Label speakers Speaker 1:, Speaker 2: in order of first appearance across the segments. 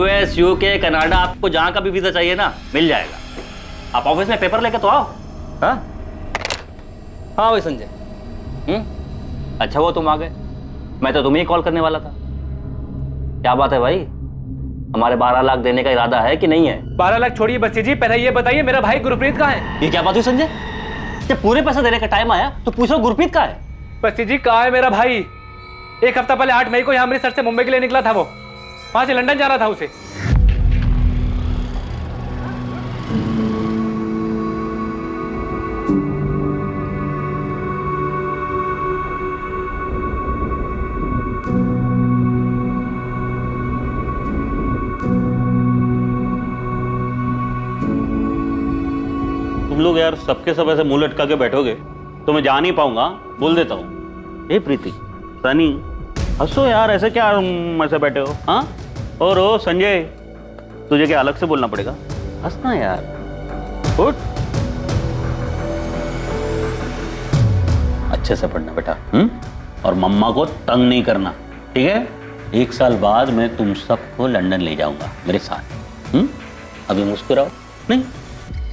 Speaker 1: US, UK, Canada, आपको जहां का भी वीजा चाहिए ना मिल जाएगा। आप ऑफिस में पेपर लेके तो आओ। हाँ हाँ भाई संजय। अच्छा वो तुम आ गए, मैं तो तुम्हें ही कॉल करने वाला था। क्या बात है भाई, हमारे 12 लाख देने का इरादा है कि नहीं है?
Speaker 2: 12 लाख छोड़िए बस्सी जी, पहले ये बताइए मेरा भाई गुरप्रीत कहाँ है?
Speaker 1: ये क्या बात हुई संजय? जब पूरे पैसे देने का टाइम आया तो पूछो गुरप्रीत कहाँ है?
Speaker 2: बस्सी जी कहाँ है मेरा भाई? एक हफ्ता पहले 8 मई को यहाँ अमृतसर से मुंबई के लिए निकला था, वो वहां से लंदन जाना था उसे।
Speaker 3: तुम लोग यार सबके सब ऐसे मुंह लटका के बैठोगे तो मैं जा नहीं पाऊंगा, बोल देता हूँ। ए प्रीति, सनी, हंसो यार, ऐसे क्या ऐसे बैठे हो? हाँ और ओ संजय, तुझे क्या अलग से बोलना पड़ेगा? हंसना यार, उठ। अच्छे से पढ़ना बेटा, और मम्मा को तंग नहीं करना, ठीक है? 1 साल बाद मैं तुम सबको लंदन ले जाऊंगा मेरे साथ। अभी मुस्कुराओ, नहीं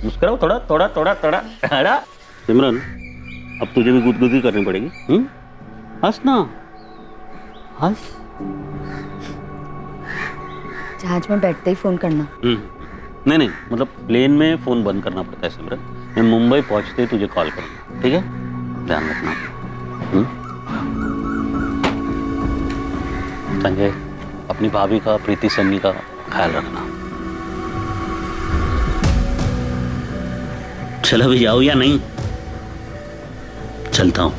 Speaker 3: मुस्कुराओ, थोड़ा थोड़ा थोड़ा थोड़ा थोड़ा। सिमरन, अब तुझे भी गुदगुदी करनी पड़ेगी। हंस ना, हंस।
Speaker 4: जहाज में बैठते ही फोन करना।
Speaker 3: नहीं नहीं, मतलब प्लेन में फोन बंद करना पड़ता है सिमरन। मैं मुंबई पहुंचते ही तुझे कॉल करूंगा, ठीक है? ध्यान रखना। संजय, अपनी भाभी का, प्रीति सन्नी का ख्याल रखना। चलो भी जाओ या नहीं? चलता हूं।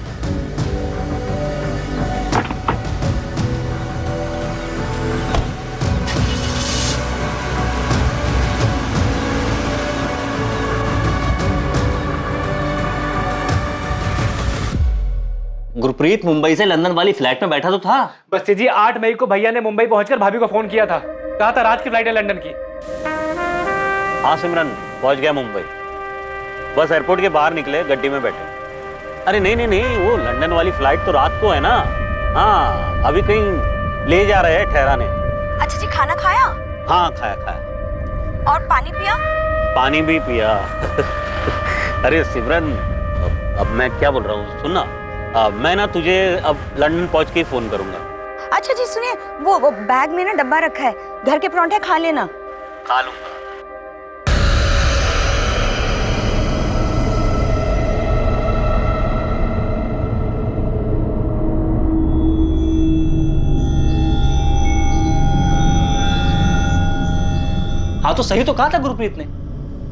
Speaker 1: गुरप्रीत मुंबई से लंदन वाली फ्लाइट में बैठा तो था।
Speaker 2: बस्सी जी 8 मई को भैया ने मुंबई पहुंचकर भाभी को फोन किया था, कहा था रात की फ्लाइट है लंदन की।
Speaker 3: हाँ सिमरन, पहुंच गया मुंबई। बस एयरपोर्ट के बाहर निकले, गड्डी में बैठे। अरे नहीं नहीं नहीं, वो लंदन वाली फ्लाइट तो रात को है ना। हाँ, अभी कहीं ले जा रहे हैं ठहराने।
Speaker 4: अच्छा जी, खाना खाया?
Speaker 3: हाँ खाया खाया।
Speaker 4: और पानी पिया?
Speaker 3: पानी भी पिया। अरे सिमरन, अब मैं क्या बोल रहा हूँ, सुन ना, मैं ना तुझे अब लंदन पहुंच के ही फोन करूंगा।
Speaker 4: अच्छा जी सुनिए, वो बैग में ना डब्बा रखा है, घर के परांठे खा लेना।
Speaker 3: खा लूंगा।
Speaker 1: हाँ तो सही तो कहा था गुरप्रीत ने।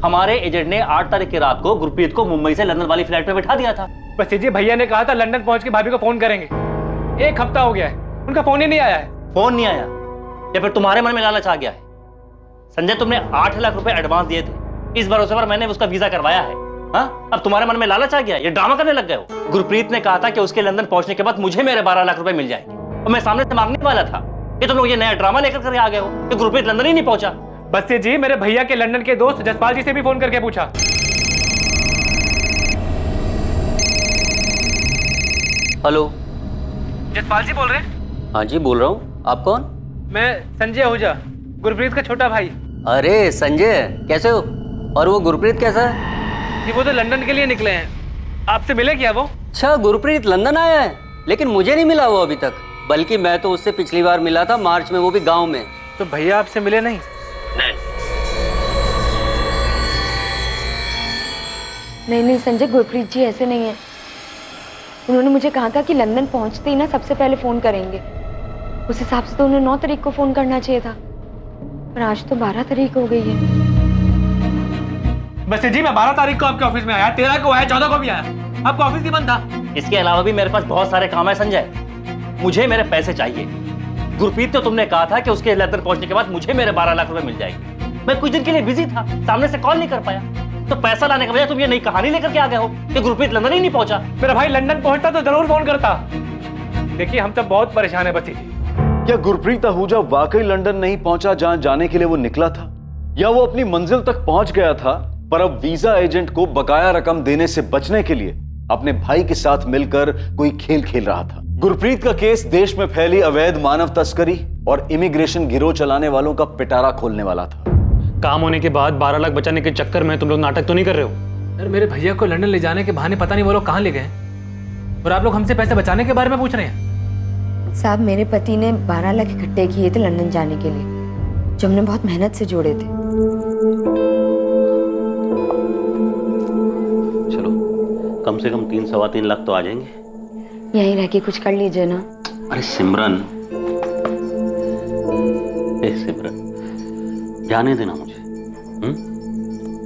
Speaker 1: हमारे एजेंट ने 8 तारीख की रात को गुरप्रीत को मुंबई से लंदन वाली फ्लाइट में बैठा दिया था।
Speaker 2: बस्सी जी भैया ने कहा था लंदन पहुंच के भाभी को फोन करेंगे। 1 हफ्ता हो गया है, उनका फोन ही नहीं आया है।
Speaker 1: फोन नहीं आया या फिर तुम्हारे मन में लालच आ गया है? संजय, तुमने 8 लाख रुपए एडवांस दिए थे, इस भरोसे पर मैंने उसका वीजा करवाया है। हाँ, अब तुम्हारे मन में लालच आ गया, ये ड्रामा करने लग गए हो। गुरप्रीत ने कहा था कि उसके लंदन पहुंचने के बाद मुझे मेरे 12 लाख रुपए मिल जाएंगे, और मैं सामने से मांगने वाला था। ये तुम लोग ये नया ड्रामा लेकर आ गए हो कि गुरप्रीत लंदन ही नहीं पहुंचा।
Speaker 2: बस्सी जी, मेरे भैया के लंदन के दोस्त जसपाल जी से भी फोन करके पूछा।
Speaker 1: हेलो,
Speaker 2: जसपाल जी बोल रहे हैं?
Speaker 5: हाँ जी बोल रहा हूँ, आप कौन?
Speaker 2: मैं संजय आहूजा, गुरप्रीत का छोटा भाई।
Speaker 5: अरे संजय, कैसे हो? और वो गुरप्रीत कैसा है?
Speaker 2: जी वो तो लंदन के लिए निकले हैं, आपसे मिले क्या वो?
Speaker 5: अच्छा, गुरप्रीत लंदन आया है, लेकिन मुझे नहीं मिला वो अभी तक। बल्कि मैं तो उससे पिछली बार मिला था मार्च में, वो भी गाँव में।
Speaker 2: तो भैया आपसे मिले नहीं?
Speaker 4: नहीं संजय, गुरप्रीत जी ऐसे नहीं है। उन्होंने मुझे कहा था कि लंदन पहुंचते ही ना सबसे पहले फोन करेंगे। उस हिसाब से तो उन्हें 9 तारीख को फोन करना चाहिए था, पर आज तो 12 तारीख हो गई है।
Speaker 2: बस्सी जी मैं 12 तारीख को आपके ऑफिस में आया, 13 को आया, 14 को भी आया, आपका ऑफिस ही बंद था।
Speaker 1: इसके अलावा भी मेरे पास बहुत सारे काम है संजय, मुझे मेरे पैसे चाहिए। गुरप्रीत तो तुमने कहा था कि उसके लंदन पहुंचने के बाद मुझे मेरे 12 लाख रुपए मिल जाएंगे। मैं कुछ दिन के लिए बिजी था, सामने से कॉल नहीं कर पाया, तो पैसा लाने के बजाय तुम ये नई कहानी लेकर के आ गए हो कि गुरप्रीत लंदन ही नहीं पहुंचा।
Speaker 2: मेरा भाई लंदन पहुंचता तो जरूर फोन करता। देखिए हम सब बहुत परेशान है बस्सी जी।
Speaker 6: क्या गुरप्रीत आहूजा वाकई लंदन नहीं पहुंचा जहां जाने के लिए वो निकला था, या वो अपनी मंजिल तक पहुंच गया था पर अब वीजा एजेंट को बकाया रकम देने से बचने के लिए अपने भाई के साथ मिलकर कोई खेल खेल रहा था? गुरप्रीत का केस देश में फैली अवैध मानव तस्करी और इमिग्रेशन गिरोह चलाने वालों का पिटारा खोलने वाला था।
Speaker 2: काम होने के बाद 12 लाख बचाने के चक्कर में तुम लोग नाटक तो नहीं कर रहे हो? यार मेरे भैया को लंदन ले जाने के बहाने पता नहीं वो लोग कहाँ ले गए और आप लोग हमसे पैसे बचाने के बारे में पूछ रहे हैं।
Speaker 4: साहब, मेरे पति ने 12 लाख इकट्ठे किए थे लंदन जाने के लिए, जो हमने बहुत मेहनत से जोड़े थे।
Speaker 3: चलो कम से कम 3-3.25 लाख तो आ जाएंगे।
Speaker 4: यहीं रह के कुछ कर लीजिए ना।
Speaker 3: अरे सिमरन, सिमरन जाने देना मुझे।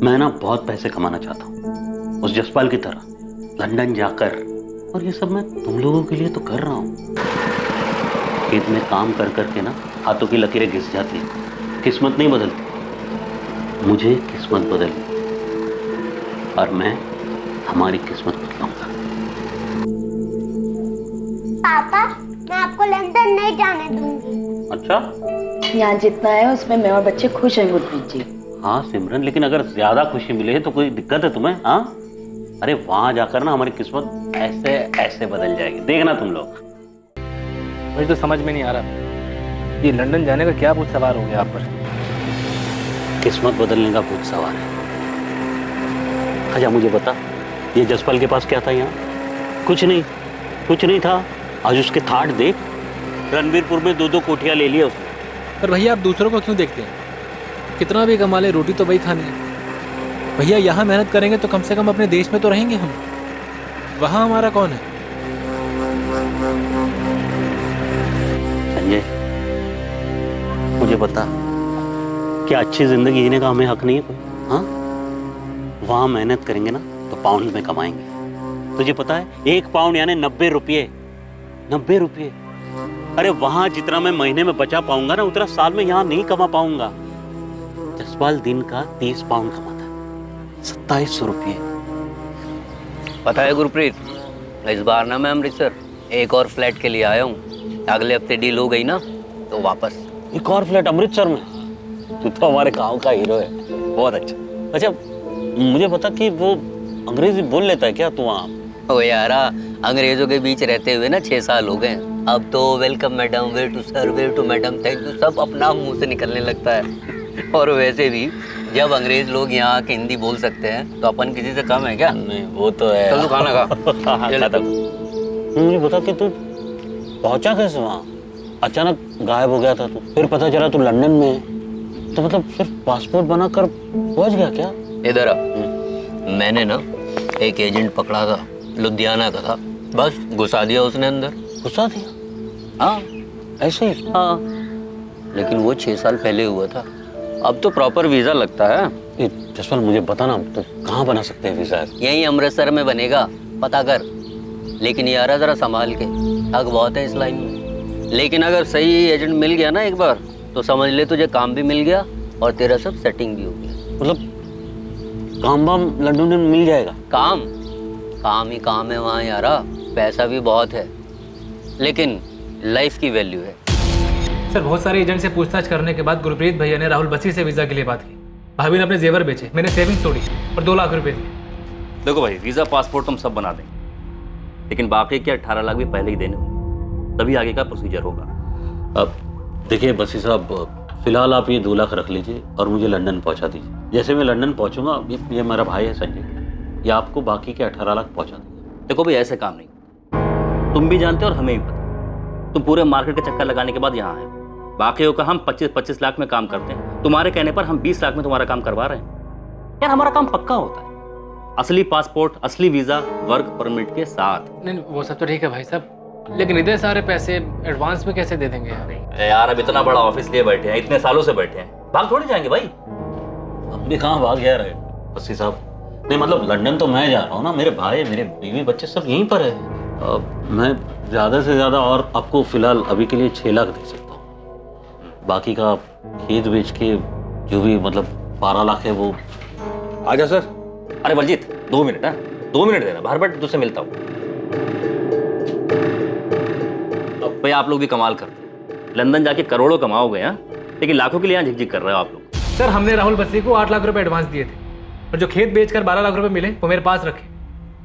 Speaker 3: मैं ना बहुत पैसे कमाना चाहता हूँ उस जसपाल की तरह, लंदन जाकर। और ये सब मैं तुम लोगों के लिए तो कर रहा हूँ। खेत में काम कर करके ना हाथों की लकीरें घिस जाती हैं, किस्मत नहीं बदलती। मुझे किस्मत बदलनी और मैं हमारी किस्मत बदलाऊंगा।
Speaker 7: पापा, मैं आपको लंदन नहीं जाने दूंगी।
Speaker 3: अच्छा,
Speaker 4: यहाँ जितना है उसमें मैं और बच्चे खुश हैं गुरप्रीत जी।
Speaker 3: हाँ सिमरन, लेकिन अगर ज्यादा खुशी मिले तो कोई दिक्कत है तुम्हें? हाँ, अरे वहां जाकर ना हमारी किस्मत ऐसे ऐसे बदल जाएगी, देखना तुम लोग।
Speaker 2: मुझे तो समझ में नहीं आ रहा ये लंदन जाने का क्या भूत सवार हो गया आप पर।
Speaker 3: किस्मत बदलने का भूत सवार है। अच्छा मुझे बता, ये जसपाल के पास क्या था यहाँ? कुछ नहीं था। आज उसके थाट देख, रणबीरपुर में 2-2 कोठियां ले लिया उसने।
Speaker 2: पर भैया आप दूसरों को क्यों देखते हैं? कितना भी कमा ले, रोटी तो वही खानी है। भैया यहाँ मेहनत करेंगे तो कम से कम अपने देश में तो रहेंगे हम। वहाँ हमारा कौन है?
Speaker 3: संजय मुझे बता, क्या अच्छी जिंदगी जीने का हमें हक नहीं है कोई? हाँ, वहां मेहनत करेंगे ना तो पाउंड में कमाएंगे। तुझे पता है 1 पाउंड यानी 90 रुपये। 90 रुपये। अरे वहां जितना मैं महीने में बचा पाऊंगा ना उतना साल में यहाँ नहीं कमा पाऊंगा। जसपाल दिन का 30 पाउंड कमाता है, 2700 रुपये।
Speaker 5: पता है गुरप्रीत, इस बार ना मैं अमृतसर एक और फ्लैट के लिए आया हूँ। अगले हफ्ते डील हो गई ना तो वापस।
Speaker 3: एक और फ्लैट अमृतसर में? तू तो हमारे गांव का हीरो है, बहुत अच्छा। अच्छा मुझे बता कि वो अंग्रेजी बोल लेता है क्या तू वहाँ?
Speaker 5: ओ यारा, अंग्रेजों के बीच रहते हुए ना 6 साल हो गए। अब तो welcome madam, way to sir, way to madam, thank you सब अपना मुंह से निकलने लगता है। और वैसे भी जब अंग्रेज लोग यहाँ के हिंदी बोल सकते हैं तो अपन किसी से कम है क्या?
Speaker 3: नहीं वो तो है।
Speaker 5: चल तू खाना खा।
Speaker 3: खाता। मुझे बता कि तू पहुंचा कैसे वहाँ? अचानक गायब हो गया था तू, फिर पता चला तू लंदन में है। तो मतलब सिर्फ पासपोर्ट बनाकर पहुंच गया क्या?
Speaker 5: इधर आ। मैंने ना एक एजेंट पकड़ा था, लुधियाना का था, बस घुसा दिया उसने अंदर।
Speaker 3: घुसा दिया?
Speaker 5: हाँ
Speaker 3: ऐसे ही?
Speaker 5: हाँ, लेकिन वो 6 साल पहले हुआ था। अब तो प्रॉपर वीजा लगता है।
Speaker 3: ये जसपाल मुझे बता ना, तो कहाँ बना सकते हैं वीजा?
Speaker 5: यहीं अमृतसर में बनेगा, पता कर। लेकिन यार जरा संभाल के, ठग बहुत है इस लाइन में। लेकिन अगर सही एजेंट मिल गया ना एक बार तो समझ ले तुझे काम भी मिल गया और तेरा सब सेटिंग भी हो गया।
Speaker 3: मतलब काम वाम लंदन में मिल जाएगा?
Speaker 5: काम ही काम है वहाँ यारा, पैसा भी बहुत है लेकिन लाइफ की वैल्यू है।
Speaker 2: सर बहुत सारे एजेंट से पूछताछ करने के बाद गुरप्रीत भैया ने राहुल बसी से वीजा के लिए बात की। भाभी ने अपने जेवर बेचे, मैंने सेविंग्स तोड़ी और 2 लाख रुपए दिए।
Speaker 1: देखो भाई, वीज़ा पासपोर्ट तुम सब बना देंगे, लेकिन बाकी के 18 लाख भी पहले ही देने होंगे, तभी आगे का प्रोसीजर होगा।
Speaker 3: अब देखिए बसी साहब, फिलहाल आप ये 2 लाख रख लीजिए और मुझे लंदन पहुंचा दीजिए। जैसे मैं लंदन पहुंचूंगा, ये मेरा भाई है संजय, ये आपको बाकी के 18 लाख पहुंचा देंगे।
Speaker 1: देखो भाई, ऐसे काम नहीं, तुम भी जानते हो और हमें भी पता। तुम पूरे मार्केट का चक्कर लगाने के बाद यहाँ आए, बाकियों का हम 25-25 लाख में काम करते हैं, तुम्हारे कहने पर हम 20 लाख में तुम्हारा काम करवा रहे हैं। यार हमारा काम पक्का होता है, असली पासपोर्ट, असली वीजा, वर्क परमिट के साथ।
Speaker 2: नहीं वो सब तो ठीक है भाई साहब, लेकिन इतने सारे पैसे एडवांस में कैसे दे देंगे यार?
Speaker 1: यार अब इतना बड़ा ऑफिस लिए बैठे हैं, इतने सालों से बैठे हैं, भाग थोड़ी जाएंगे भाई।
Speaker 3: अब भी कहाँ भाग जा रहे बसी साहब? नहीं मतलब लंदन तो मैं जा रहा हूँ ना, मेरे भाई, मेरे बीवी बच्चे सब यहीं पर है। मैं ज़्यादा से ज़्यादा और आपको फिलहाल अभी के लिए 6 लाख दे सकता हूँ। बाकी का खेत बेच के जो भी मतलब 12 लाख है वो।
Speaker 1: आजा सर। अरे बलजीत 2 मिनट, 2 मिनट देना, बाहर बैठ तुझसे मिलता हूँ। अब भाई आप लोग भी कमाल करते हैं, लंदन जाके करोड़ों कमाओगे हैं, लेकिन लाखों के लिए यहाँ झिकझिक कर रहे हो आप लोग।
Speaker 2: सर हमने राहुल बसी को 8 लाख रुपए एडवांस दिए थे और जो खेत बेचकर 12 लाख रुपए मिले वो मेरे पास रखे।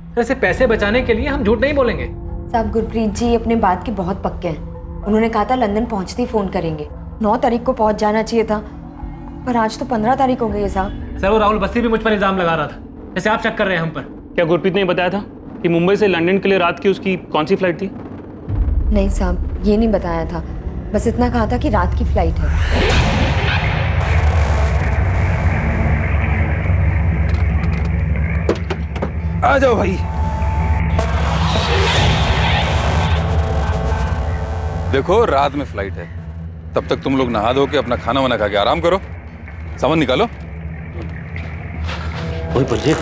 Speaker 2: सर ऐसे पैसे बचाने के लिए हम झूठ नहीं बोलेंगे।
Speaker 4: साहब गुरप्रीत जी अपने बात के बहुत पक्के हैं, उन्होंने कहा था लंदन पहुंचते ही फोन करेंगे। 9 तारीख को पहुंच जाना चाहिए था, पर आज तो 15 तारीख हो गई है साहब।
Speaker 2: सर वो राहुल बस्सी भी मुझ पर इल्जाम लगा रहा था, जैसे आप शक कर रहे हैं हम पर। क्या गुरप्रीत ने बताया था कि मुंबई से लंदन के लिए रात की उसकी कौन सी फ्लाइट थी?
Speaker 4: नहीं साहब, ये नहीं बताया था, बस इतना कहा था कि रात की फ्लाइट है।
Speaker 8: आ जाओ भाई। देखो रात में फ्लाइट है, तब तक तुम लोग नहा धो के अपना खाना वाना खा के आराम करो। सामान निकालो।
Speaker 3: ओए बलजीत,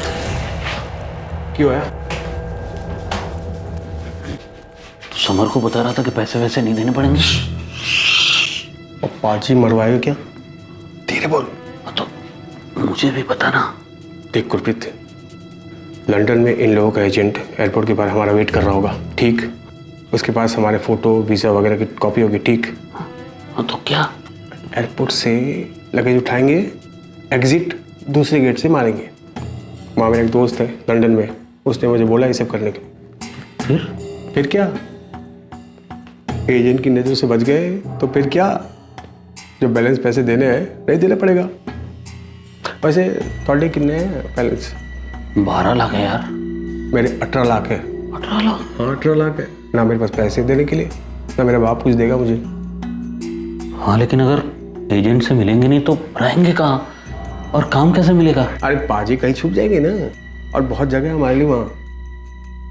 Speaker 2: क्यों है?
Speaker 3: तू समर को बता रहा था कि पैसे वैसे नहीं देने पड़ेंगे।
Speaker 9: और पाजी मरवाएगा क्या? धीरे बोल।
Speaker 3: तो मुझे भी पता ना।
Speaker 9: देख गुरप्रीत, लंदन में इन लोगों का एजेंट एयरपोर्ट के बाहर हमारा वेट कर रहा होगा, ठीक? उसके पास हमारे फोटो वीज़ा वगैरह की कॉपी होगी, ठीक?
Speaker 3: हाँ तो क्या?
Speaker 9: एयरपोर्ट से लगेज उठाएंगे, एग्जिट दूसरे गेट से मारेंगे। वहाँ मेरा एक दोस्त है लंदन में, उसने मुझे बोला ये सब करने के। फिर क्या? एजेंट की नज़र से बच गए तो फिर क्या? जो बैलेंस पैसे देने हैं नहीं देना पड़ेगा। वैसे थोड़े कितने हैं बैलेंस?
Speaker 3: 12 लाख है यार।
Speaker 9: मेरे 18 लाख है।
Speaker 3: 18 लाख?
Speaker 9: हाँ 18 लाख है। ना मेरे पास पैसे देने के लिए, ना मेरा बाप कुछ देगा मुझे।
Speaker 3: हाँ लेकिन अगर एजेंट से मिलेंगे नहीं तो रहेंगे कहाँ और काम कैसे मिलेगा?
Speaker 9: अरे पाजी कहीं छुप जाएंगे ना, और बहुत जगह है हमारे लिए वहाँ।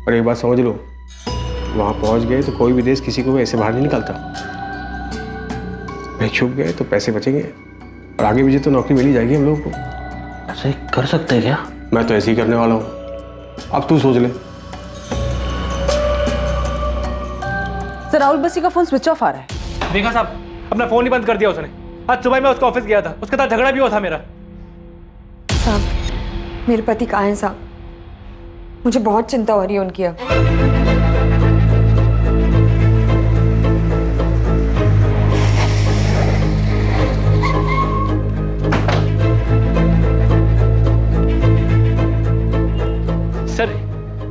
Speaker 9: और एक बात समझ लो, वहाँ पहुँच गए तो कोई भी देश किसी को भी ऐसे बाहर नहीं निकालता। नहीं छुप गए तो पैसे बचेंगे, और आगे भी तो नौकरी मिल ही जाएगी हम लोगों को।
Speaker 3: ऐसे कर सकते हैं क्या?
Speaker 9: मैं तो ऐसे ही करने वाला हूँ, अब तू सोच ले।
Speaker 10: सर राहुल बस्सी का फोन स्विच ऑफ आ रहा है।
Speaker 2: देखा साहब, अपना फोन ही बंद कर दिया उसने। आज सुबह मैं उसका ऑफिस गया था, उसके साथ झगड़ा भी हुआ था मेरा।
Speaker 4: साहब मेरे पति कहाँ हैं साहब? मुझे बहुत चिंता हो रही है उनकी अब।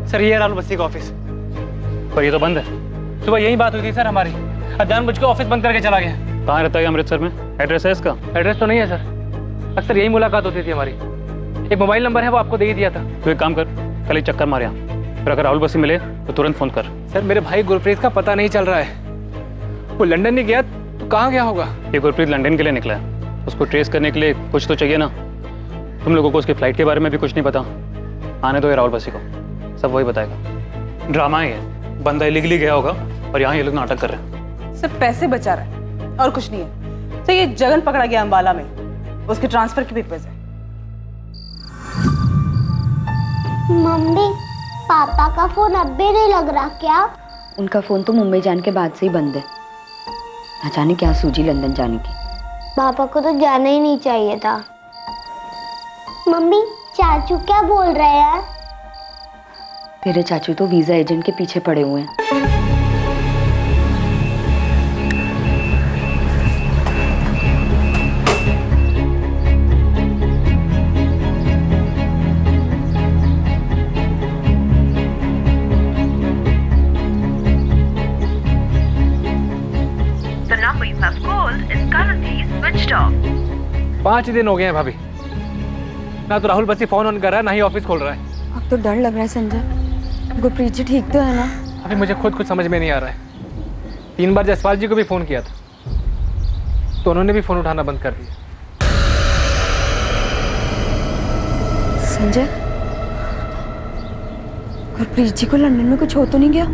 Speaker 2: सर ये है राहुल बस्सी का ऑफिस, पर ये तो बंद है। सुबह यही बात हुई थी सर हमारी, अब जानबूझ के ऑफिस बंद करके चला गया।
Speaker 11: कहाँ रहता है अमृतसर में? एड्रेस है इसका?
Speaker 2: एड्रेस तो नहीं है सर, अक्सर यही मुलाकात होती थी हमारी। एक मोबाइल नंबर है, वो आपको दे ही दिया था।
Speaker 11: तो एक काम कर, कल एक चक्कर मार यहाँ, फिर अगर राहुल बस्सी मिले तो तुरंत फोन कर।
Speaker 2: सर मेरे भाई गुरप्रीत का पता नहीं चल रहा है, वो लंदन नहीं गया तो कहाँ गया होगा?
Speaker 11: ये गुरप्रीत लंदन के लिए निकला है, उसको ट्रेस करने के लिए कुछ तो चाहिए ना। तुम लोगों को उसकी फ्लाइट के बारे में भी कुछ नहीं पता। आने दो ये राहुल बस्सी को, सब वही बताएगा। ड्रामा है ये, बंदा इलीगली गया होगा और यहाँ ये लोग नाटक कर रहे हैं।
Speaker 10: सिर्फ पैसे बचा रहा है और कुछ नहीं है। तो ये जगन पकड़ा गया अंबाला में, उसके ट्रांसफर के पेपर्स है।
Speaker 7: मम्मी पापा का फोन अब भी नहीं लग रहा क्या?
Speaker 4: उनका फोन तो मुंबई जाने के बाद से ही बंद है। ना जाने क्या सूझी लंदन जाने की।
Speaker 7: पापा को तो जाना ही नहीं चाहिए था। मम्मी चाचू क्या बोल रहे हैं?
Speaker 4: तेरे चाचू तो वीजा एजेंट के पीछे पड़े हुए हैं।
Speaker 12: The number you have called is currently switched off.
Speaker 2: 5 दिन हो गए हैं भाभी, ना तो राहुल बस्सी फोन ऑन कर रहा है, ना ही ऑफिस खोल रहा है।
Speaker 4: अब तो डर लग रहा है संजय, गुरप्रीत जी ठीक तो है ना?
Speaker 2: अभी मुझे खुद कुछ समझ में नहीं आ रहा है। 3 बार जसपाल जी को भी फोन किया था, तो उन्होंने भी फोन उठाना बंद कर दिया।
Speaker 4: संजय, गुरप्रीत जी को लंदन में कुछ हो तो नहीं गया?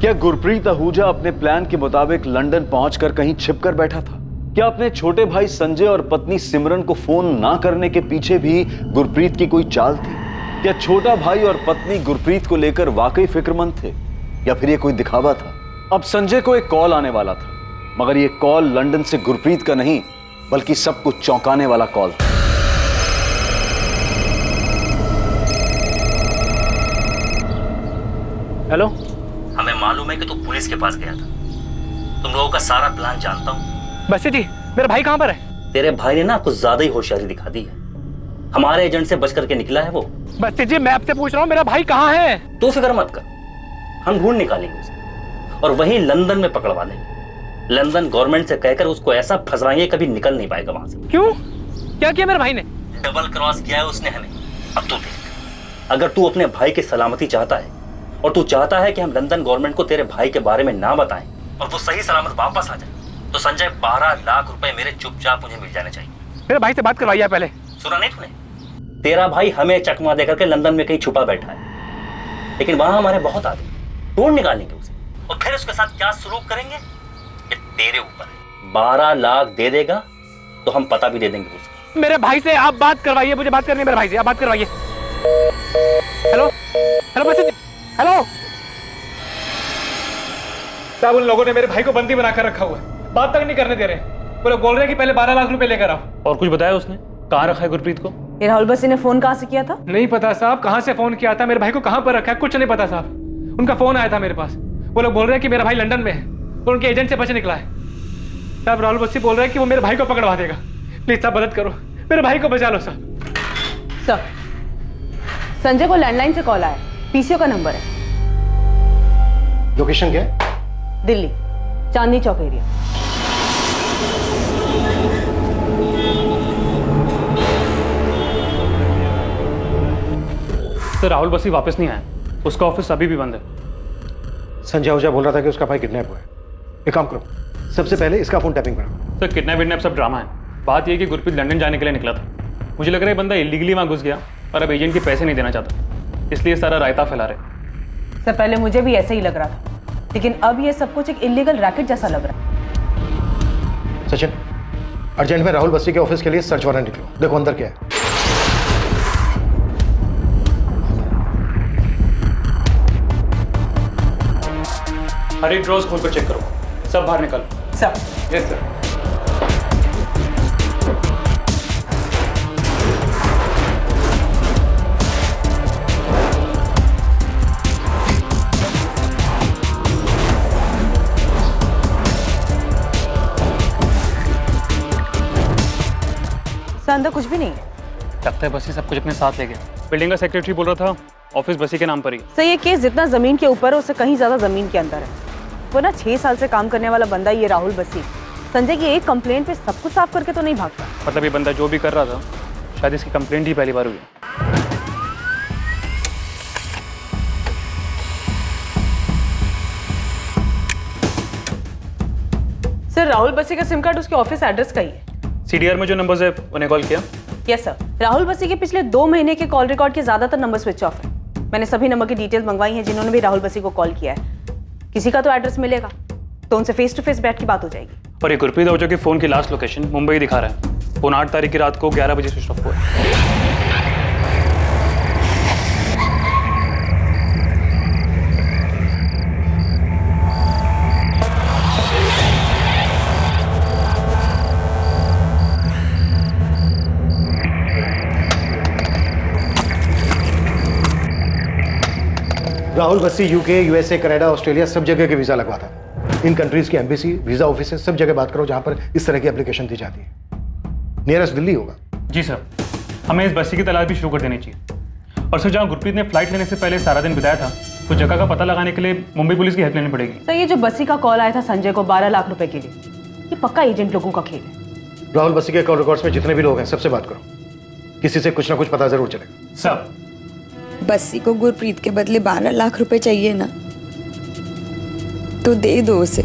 Speaker 6: क्या गुरप्रीत आहूजा अपने प्लान के मुताबिक लंदन पहुंचकर कहीं छिपकर बैठा था? क्या अपने छोटे भाई संजय और पत्नी सिमरन को फोन ना करने के पीछे भी गुरप्रीत की कोई चाल थी? क्या छोटा भाई और पत्नी गुरप्रीत को लेकर वाकई फिक्रमंद थे, या फिर ये कोई दिखावा था? अब संजय को एक कॉल आने वाला था, मगर ये कॉल लंदन से गुरप्रीत का नहीं बल्कि सबको चौंकाने वाला कॉल था।
Speaker 2: हेलो,
Speaker 1: हमें मालूम है कि तू पुलिस के पास गया था। तुम लोगों का सारा प्लान जानता हूँ।
Speaker 2: बस्सी जी, मेरा भाई कहाँ पर है?
Speaker 1: तेरे भाई ने ना कुछ ज्यादा ही होशियारी दिखा दी है। हमारे एजेंट से बच करके निकला है वो।
Speaker 2: बस्ती जी मैं आपसे पूछ रहा हूँ मेरा भाई कहाँ है?
Speaker 1: तू फिक्र मत कर, हम ढूंढ निकालेंगे उसे और वहीं लंदन में पकड़वा देंगे। लंदन गवर्नमेंट से कहकर उसको ऐसा फंसवाएंगे कभी निकल नहीं पाएगा वहां से।
Speaker 2: क्यों? क्या किया मेरे भाई ने?
Speaker 1: डबल क्रॉस किया है उसने हमें। अब तू देख, अगर तू अपने भाई की सलामती चाहता है और तू चाहता है कि हम लंदन गवर्नमेंट को तेरे भाई के बारे में ना बताएं और वो सही सलामत वापस आ जाए, तो संजय 12 लाख रुपए मेरे चुपचाप मुझे मिल जाने चाहिए।
Speaker 2: मेरे भाई से बात करवाइए पहले।
Speaker 1: सुना नहीं तूने? तेरा भाई हमें चकमा देकर के लंदन में कहीं छुपा बैठा है, लेकिन वहां हमारे बहुत आदमी ढूंढ निकालेंगे उसे और फिर उसके साथ क्या सलूक करेंगे ये तेरे ऊपर है। 12 लाख दे देगा तो हम पता भी दे देंगे उसको।
Speaker 2: मेरे भाई से आप बात करवाइए, मुझे बात करनी है मेरे भाई से, आप बात करवाइए। हेलो हेलो बस्ती जी, हेलो साहब, उन लोगों ने मेरे भाई को बंदी बनाकर रखा हुआ है, बात तक नहीं करने दे रहे। वो लोग बोल रहे हैं कि पहले 12 लाख रुपए लेकर आओ।
Speaker 11: और कुछ बताया उसने? कहाँ रखा है गुरप्रीत को?
Speaker 10: ये राहुल बस्सी ने फोन कहाँ से किया था?
Speaker 2: नहीं पता साहब, कहाँ से फोन किया था, मेरे भाई को कहाँ पर रखा है कुछ नहीं पता साहब। उनका फोन आया था मेरे पास, वो लोग बोल रहे हैं कि मेरा भाई लंदन में है और उनके एजेंट से बच निकला है। साहब राहुल बस्सी बोल रहे हैं कि वो मेरे भाई को पकड़वा देगा। प्लीज साहब मदद करो, मेरे भाई को बचा लो साहब।
Speaker 10: सर, संजय को लैंडलाइन से कॉल आया, पीसीओ का नंबर है।
Speaker 13: लोकेशन क्या है?
Speaker 10: दिल्ली, चांदनी चौक एरिया।
Speaker 11: सर राहुल बस्सी वापस नहीं आया, उसका ऑफिस अभी भी बंद है।
Speaker 13: संजय आहूजा बोल रहा था कि उसका भाई किडनैप हुआ है। एक काम करो, सबसे पहले इसका फोन टैपिंग करो।
Speaker 11: सर किडनैप विडनैप सब ड्रामा है। बात यह है कि गुरप्रीत लंदन जाने के लिए निकला था। मुझे लग रहा है बंदा इलीगली वहाँ घुस गया और अब एजेंट के पैसे नहीं देना चाहता, इसलिए सारा रायता फैला रहे।
Speaker 10: सर पहले मुझे भी ऐसे ही लग रहा था, लेकिन अब ये सब कुछ एक इलीगल रैकेट जैसा लग रहा है।
Speaker 13: सचिन, अर्जेंट में राहुल बस्सी के ऑफिस के लिए सर्च वारंट निकलो, देखो अंदर क्या है।
Speaker 11: हर एक ड्रॉज खोल कर चेक करो, सब बाहर निकालो।
Speaker 10: सर।
Speaker 2: Yes sir.
Speaker 10: अंदर कुछ भी नहीं है।
Speaker 11: लगता है बसी सब कुछ अपने साथ ले गया। बिल्डिंग का सेक्रेटरी बोल रहा था ऑफिस बसी के नाम पर ही।
Speaker 10: सर ये केस जितना जमीन के ऊपर है उससे कहीं ज्यादा जमीन के अंदर है। वो ना 6 साल से काम करने वाला बंदा ये राहुल बस्सी संजय की एक कंप्लेंट पे सब कुछ साफ करके तो नहीं भागता।
Speaker 11: मतलब ये बंदा जो भी कर रहा था शायद इसकी कंप्लेंट ही पहली बार हुई।
Speaker 10: सर राहुल बस्सी का सिम कार्ड उसके ऑफिस एड्रेस का ही है।
Speaker 11: सीडीआर में जो नंबर्स है उन्हें कॉल किया?
Speaker 10: Yes sir. राहुल बस्सी के पिछले 2 महीने के कॉल रिकॉर्ड के ज्यादातर नंबर स्विच ऑफ है। मैंने सभी नंबर की डिटेल्स मंगवाई हैं जिन्होंने भी राहुल बस्सी को कॉल किया है। किसी का तो एड्रेस मिलेगा तो उनसे फेस टू फेस बैठ की बात हो जाएगी।
Speaker 11: और ये गुरप्रीत आहूजा के फोन की लास्ट लोकेशन मुंबई दिखा रहा है। फोन 8 तारीख की रात को 11 बजे स्विच ऑफ हुआ है।
Speaker 13: Rahul Bassi UK, USA, Canada, Australia सब जगह के वीजा लगवाता है। इन कंट्रीज की एम्बेसी, वीजा ऑफिस सब जगह बात करो जहां पर इस तरह की एप्लीकेशन दी जाती है। नियरेस्ट दिल्ली होगा।
Speaker 11: जी सर, हमें इस बस्सी की तलाश भी शुरू कर देनी चाहिए। और सर जहाँ गुरप्रीत ने फ्लाइट लेने से पहले सारा दिन बिताया था तो जगह का पता लगाने के लिए मुंबई पुलिस की हेल्प लेनी पड़ेगी।
Speaker 10: सर ये जो बस्सी का कॉल आया था संजय को 12 लाख रुपए के लिए, ये पक्का एजेंट लोगों का खेल है।
Speaker 13: राहुल बस्सी के कॉल रिकॉर्ड्स में जितने भी लोग हैं सबसे बात करो, किसी से कुछ ना कुछ पता जरूर चलेगा।
Speaker 11: सर
Speaker 4: बस्सी को गुरप्रीत के बदले 12 लाख रुपए चाहिए ना, तो दे दो उसे।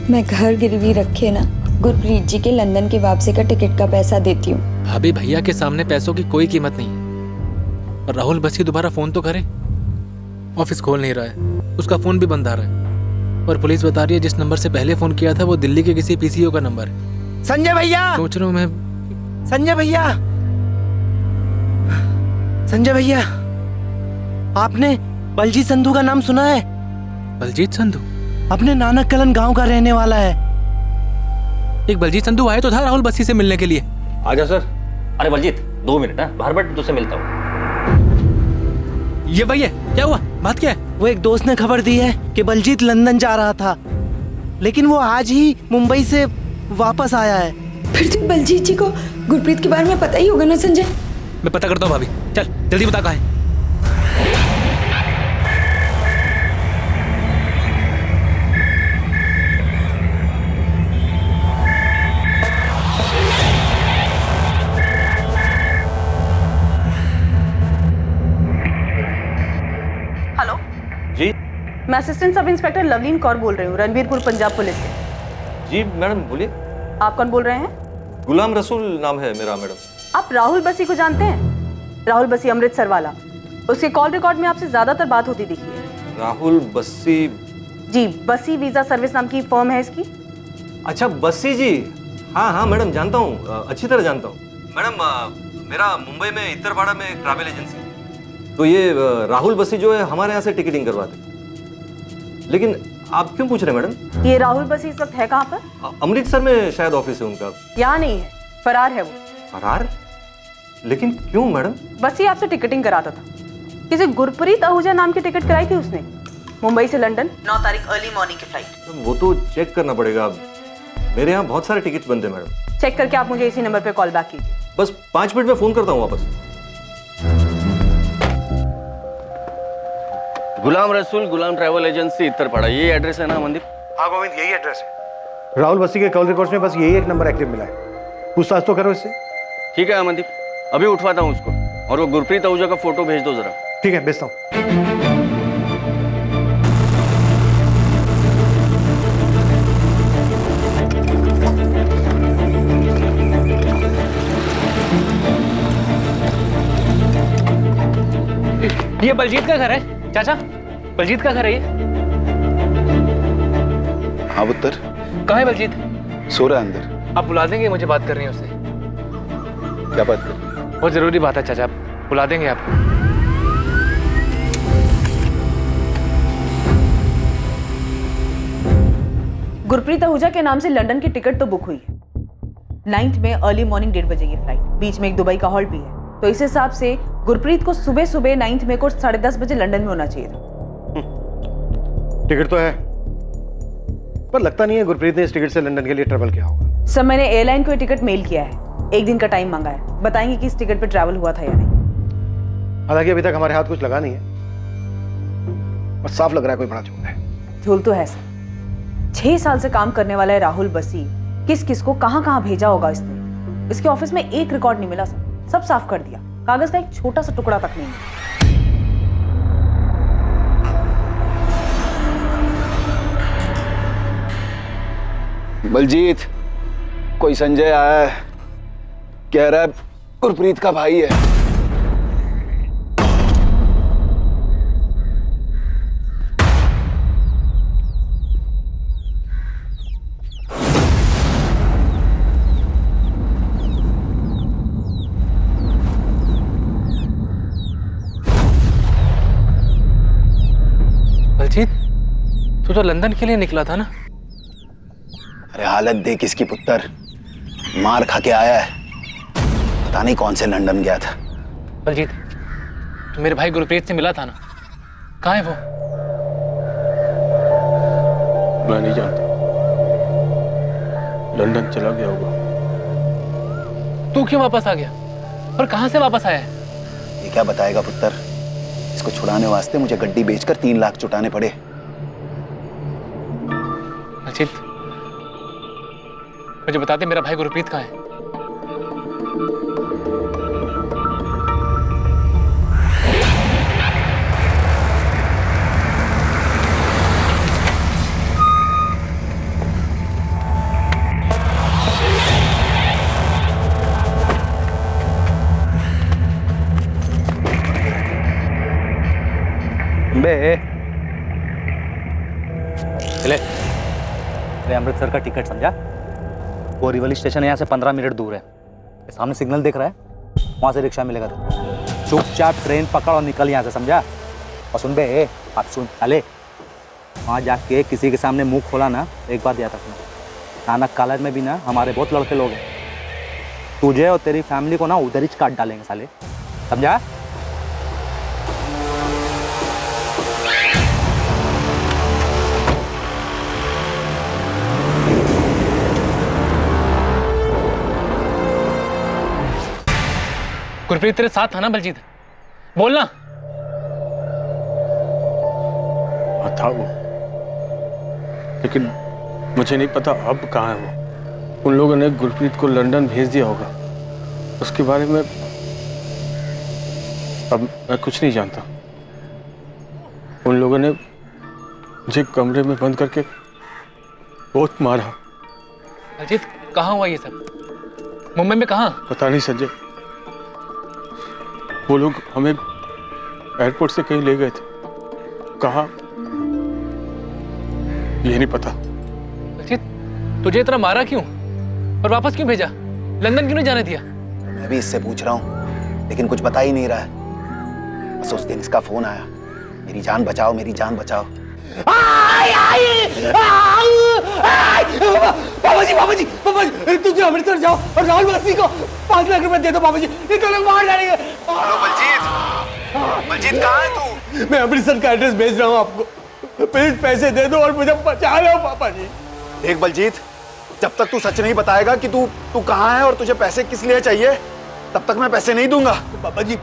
Speaker 4: मैं घर गिरवी रखे ना गुरप्रीत जी के लंदन की वापसी का टिकट का पैसा देती हूँ।
Speaker 2: भाभी भैया के सामने पैसों की कोई कीमत नहीं है। और राहुल बस्सी दोबारा फोन तो करे, ऑफिस खोल नहीं रहा है, उसका फोन भी बंद आ रहा है। और पुलिस बता रही है जिस नंबर से पहले फोन किया था वो दिल्ली के किसी पीसीओ का नंबर है।
Speaker 14: संजय भैया,
Speaker 2: सोच रहा हूँ मैं।
Speaker 14: संजय भैया, संजय भैया, आपने बलजीत संधू का नाम सुना है?
Speaker 2: बलजीत संधू
Speaker 14: अपने नानक कलन गांव का रहने वाला है।
Speaker 2: एक बलजीत संधू आया तो था राहुल बस्सी से मिलने के लिए।
Speaker 1: आजा सर। अरे बलजीत 2 मिनट ना, बाहर बैठ, तुझसे मिलता हूँ।
Speaker 2: ये भैया क्या हुआ, बात क्या है?
Speaker 14: वो एक दोस्त ने खबर दी है कि बलजीत लंदन जा रहा था, लेकिन वो आज ही मुंबई से वापस आया है।
Speaker 4: फिर तो बलजीत जी को गुरप्रीत के बारे में पता ही होगा ना संजय।
Speaker 2: मैं पता करता हूँ भाभी। चल जल्दी बता कहाँ है।
Speaker 10: हेलो
Speaker 6: जी
Speaker 10: मैं assistant sub inspector Lovleen Kaur बोल रही हूँ, रणबीरपुर पंजाब पुलिस से।
Speaker 15: जी मैडम बोलिए।
Speaker 10: आप कौन बोल रहे हैं?
Speaker 15: गुलाम रसूल नाम है मेरा मैडम।
Speaker 10: आप राहुल बसी को जानते हैं? राहुल बसी अमृतसर वाला, उसके कॉल रिकॉर्ड में आपसे ज्यादातर बात होती दिखी है।
Speaker 15: राहुल बस्सी?
Speaker 10: जी, बसी वीजा सर्विस नाम की फर्म है इसकी।
Speaker 15: अच्छा बस्सी जी, हाँ हाँ मैडम जानता हूँ, अच्छी तरह जानता हूँ मैडम। मेरा मुंबई में इतरवाड़ा में एक ट्रैवल एजेंसी है, तो ये राहुल बस्सी जो है हमारे यहाँ से टिकटिंग करवाते। लेकिन आप क्यों पूछ रहे हैं मैडम?
Speaker 10: ये राहुल बसी इस वक्त है कहाँ पर?
Speaker 15: अमृतसर में शायद ऑफिस है उनका।
Speaker 10: यहाँ नहीं है, फरार है वो।
Speaker 15: फरार? लेकिन क्यों मैडम?
Speaker 10: बसी आपसे टिकटिंग कराता था। किसी गुरप्रीत आहूजा नाम की टिकट कराई थी उसने, मुंबई से लंदन 9 तारीख अर्ली मॉर्निंग की फ्लाइट।
Speaker 15: वो तो चेक करना पड़ेगा। मेरे यहाँ बहुत सारे टिकट्स बनते हैं मैडम।
Speaker 10: चेक करके आप मुझे इसी नंबर पे कॉल बैक कीजिए।
Speaker 15: बस 5 मिनट में फोन करता हूँ वापस।
Speaker 16: गुलाम रसूल, गुलाम ट्रैवल एजेंसी इतरपाड़ा, ये एड्रेस है ना मनदीप?
Speaker 13: हाँ गोविंद, यही एड्रेस है। राहुल बस्सी के कॉल रिकॉर्ड्स में बस यही एक नंबर एक्टिव मिला है। पूछताछ तो करो इससे।
Speaker 16: ठीक है अमनदीप, अभी उठवाता हूँ उसको, और वो गुरप्रीत आहूजा का फोटो भेज दो जरा।
Speaker 13: ठीक है, भेजता हूँ।
Speaker 2: ये बलजीत का घर है चाचा, बलजीत का घर है ये।
Speaker 17: हाँ पुत्र।
Speaker 2: कहाँ है बलजीत?
Speaker 17: सो रहा है अंदर।
Speaker 2: आप बुला देंगे, मुझे बात करनी है उससे।
Speaker 17: क्या बात कर?
Speaker 2: बहुत जरूरी बात है चाचा, आप बुला देंगे आप?
Speaker 10: गुरप्रीत आहूजा के नाम से लंदन की टिकट तो बुक हुई है। 9th में अर्ली मॉर्निंग 1:30 बजे की फ्लाइट, बीच में एक दुबई का हॉल्ट भी है। तो इस हिसाब से गुरप्रीत को सुबह सुबह 9th में को 10:30 बजे लंदन में होना चाहिए था।
Speaker 13: टिकट तो है, पर लगता नहीं है गुरप्रीत ने इस टिकट से लंदन के लिए ट्रैवल किया होगा।
Speaker 10: सर मैंने एयरलाइन को ये टिकट मेल किया है, 1 दिन का टाइम मांगा है, बताएंगे कि इस टिकट पे ट्रैवल हुआ था या नहीं।
Speaker 13: हालांकि अभी तक हमारे हाथ कुछ लगा नहीं है, पर साफ लग रहा है कोई बड़ा झूठ है।
Speaker 10: झूल तो है सर। 6 साल से काम करने वाला है राहुल बसी, किस किस को कहां कहां भेजा होगा इसने। इसके ऑफिस में एक रिकॉर्ड नहीं मिला सर, सब साफ कर दिया, कागज का एक छोटा सा टुकड़ा तक नहीं है।
Speaker 17: बलजीत, कोई संजय आया है, कह रहा है गुरप्रीत का भाई है।
Speaker 2: बलजीत, तू तो लंदन के लिए निकला था ना?
Speaker 17: अरे हालत देख इसकी पुत्र, मार खा के आया है, पता नहीं कौन से लंदन गया था।
Speaker 2: बलजीत, तो मेरे भाई गुरप्रीत से मिला था ना, कहाँ है वो?
Speaker 9: मैं नहीं जानता, लंदन चला गया होगा।
Speaker 2: तू क्यों वापस आ गया और कहाँ से वापस आया है?
Speaker 17: ये क्या बताएगा पुत्र, इसको छुड़ाने वास्ते मुझे गड्डी बेचकर 3 लाख चुटाने पड़े।
Speaker 2: बलजीत, मुझे बता दे मेरा भाई गुरप्रीत कहाँ है?
Speaker 1: चले, अरे अमृतसर का टिकट समझा? बोरीवली स्टेशन यहाँ से 15 मिनट दूर है। सामने सिग्नल दिख रहा है, वहाँ से रिक्शा मिलेगा तेरे। चुपचाप ट्रेन पकड़ और निकल यहाँ से, समझा? और सुन बे, आप सुन, अले वहाँ जाके किसी के सामने मुंह खोला ना, एक बात याद रखना, नानक कॉलेज में भी ना हमारे बहुत लड़के लोग हैं, तुझे और तेरी फैमिली को ना उधर ही काट डालेंगे साले, समझा?
Speaker 2: गुरप्रीत तेरे साथ था ना बलजीत? बोलना।
Speaker 9: था वो, लेकिन मुझे नहीं पता अब कहाँ है वो। उन लोगों ने गुरप्रीत को लंदन भेज दिया होगा। उसके बारे में अब मैं कुछ नहीं जानता। उन लोगों ने मुझे कमरे में बंद करके बहुत मारा।
Speaker 2: बलजीत कहाँ हुआ ये सब? मुंबई में कहाँ?
Speaker 9: पता नहीं संजय, वो लोग हमें एयरपोर्ट से कहीं ले गए थे। कहाँ ये नहीं पता।
Speaker 2: बलजीत तुझे इतना मारा क्यों और वापस क्यों भेजा? लंदन क्यों नहीं जाने दिया?
Speaker 17: मैं भी इससे पूछ रहा हूँ, लेकिन कुछ बता ही नहीं रहा है। बस उस दिन इसका फोन आया, मेरी जान बचाओ, मेरी जान बचाओ।
Speaker 14: पापा जी तुझे अमृतसर जाओ और राहुल बस्सी को 5 लाख रुपए दे दो पापा जी, ये तो लोग मार डालेंगे।
Speaker 17: बलजीत कहाँ है तू?
Speaker 14: मैं अमृतसर का एड्रेस भेज रहा हूँ आपको, प्लीज पैसे दे दो और मुझे बचा लो पापा जी।
Speaker 17: देख बलजीत, जब तक तू सच नहीं बताएगा कि तू कहाँ है और तुझे पैसे किस लिए चाहिए, तब तक मैं पैसे नहीं दूंगा।
Speaker 14: पापा जी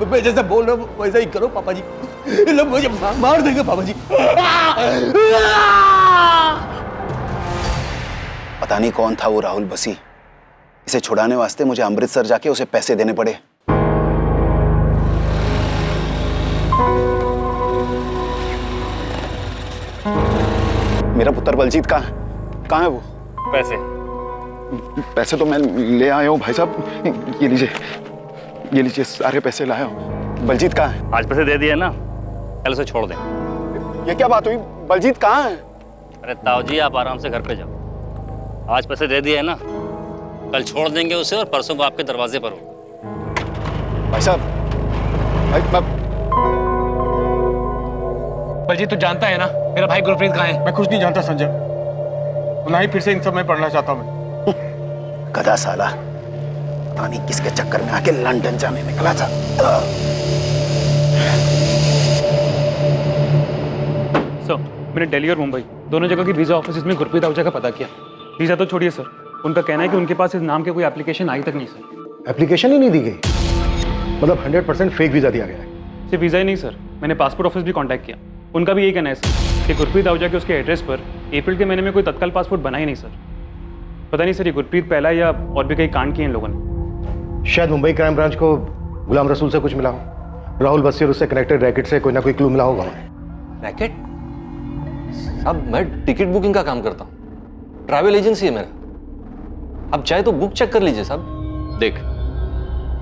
Speaker 14: मैं जैसा बोल रहा हूँ वैसा ही करो पापा जी, ये लोग मुझे मार देंगे पापा जी।
Speaker 17: पता नहीं कौन था वो राहुल बसी, इसे छुड़ाने वास्ते मुझे अमृतसर जाके उसे पैसे देने पड़े। मेरा पुत्र बलजीत कहाँ है वो? पैसे तो मैं ले आया हूँ भाई साहब, ये लीजिए सारे पैसे लाया हूँ। बलजीत कहाँ है?
Speaker 1: आज पैसे दे दिए ना, कल उसे छोड़ दें।
Speaker 17: ये क्या बात हुई? बलजीत कहाँ है?
Speaker 1: अरे ताऊ जी आप आराम से घर पे जाओ, आज पैसे दे दिए है ना, कल छोड़ देंगे उसे और परसों वो आपके दरवाजे पर हो।
Speaker 17: भाई साहब,
Speaker 2: बलजीत तू जानता है ना मेरा भाई गुरप्रीत कहाँ है?
Speaker 9: मैं कुछ नहीं जानता संजय, ना ही फिर से इन सब में पढ़ना चाहता मैं।
Speaker 17: गधा साला, पता नहीं किसके चक्कर में आके लंदन जाने निकला था।
Speaker 11: सर मैंने दिल्ली और मुंबई दोनों जगह की वीजा ऑफिस में गुरप्रीत आहूजा का पता किया। वीजा तो छोड़िए सर, उनका कहना है कि उनके पास इस नाम के कोई एप्लीकेशन आई तक नहीं सर।
Speaker 13: एप्लीकेशन ही नहीं दी गई, मतलब 100% फेक वीजा दिया गया है।
Speaker 11: सिर्फ वीजा ही नहीं सर, मैंने पासपोर्ट ऑफिस भी कांटेक्ट किया, उनका भी यही कहना है सर कि गुरप्रीत आहूजा के उसके एड्रेस पर अप्रैल के महीने में कोई तत्काल पासपोर्ट बना ही नहीं सर। पता नहीं सर ये गुरप्रीत पहला या और भी कई कांड किए इन लोगों ने।
Speaker 13: शायद मुंबई क्राइम ब्रांच को गुलाम रसूल से कुछ मिला हो, राहुल बस्सी और उससे कनेक्टेड रैकेट से कोई ना कोई क्लू मिला होगा।
Speaker 15: रैकेट? साहब मैं टिकट बुकिंग का काम करता हूँ, ट्रैवल एजेंसी है मेरा, आप चाहे तो बुक चेक कर लीजिए साहब।
Speaker 16: देख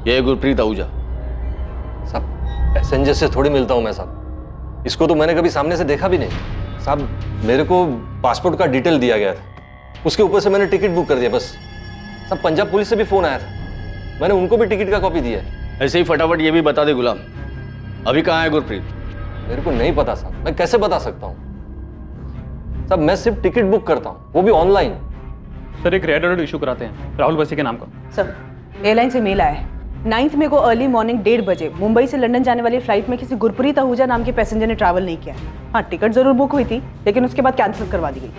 Speaker 16: ये है गुरप्रीत आहूजा।
Speaker 15: साहब पैसेंजर से थोड़ी मिलता हूँ मैं साहब, इसको तो मैंने कभी सामने से देखा भी नहीं साहब। मेरे को पासपोर्ट का डिटेल दिया गया था, उसके ऊपर से मैंने टिकट बुक कर दिया बस। साहब पंजाब पुलिस से भी फोन आया था, मैंने उनको भी टिकट का कॉपी दिया है।
Speaker 16: ऐसे ही फटाफट ये भी बता दे गुलाम, अभी कहाँ है गुरप्रीत?
Speaker 15: मेरे को नहीं पता साहब, मैं कैसे बता सकता हूँ साहब, मैं सिर्फ टिकट बुक करता हूँ, वो भी ऑनलाइन।
Speaker 11: सर एक रेड अलर्ट इशू कराते हैं राहुल बस्सी के नाम का।
Speaker 10: सर एयरलाइन से मेल आया है, 9 मई को अर्ली मॉर्निंग 1:30 बजे मुंबई से लंदन जाने वाली फ्लाइट में किसी गुरप्रीत आहूजा नाम के पैसेंजर ने ट्रैवल नहीं किया। हाँ टिकट जरूर बुक हुई थी, लेकिन उसके बाद कैंसिल करवा दी गई।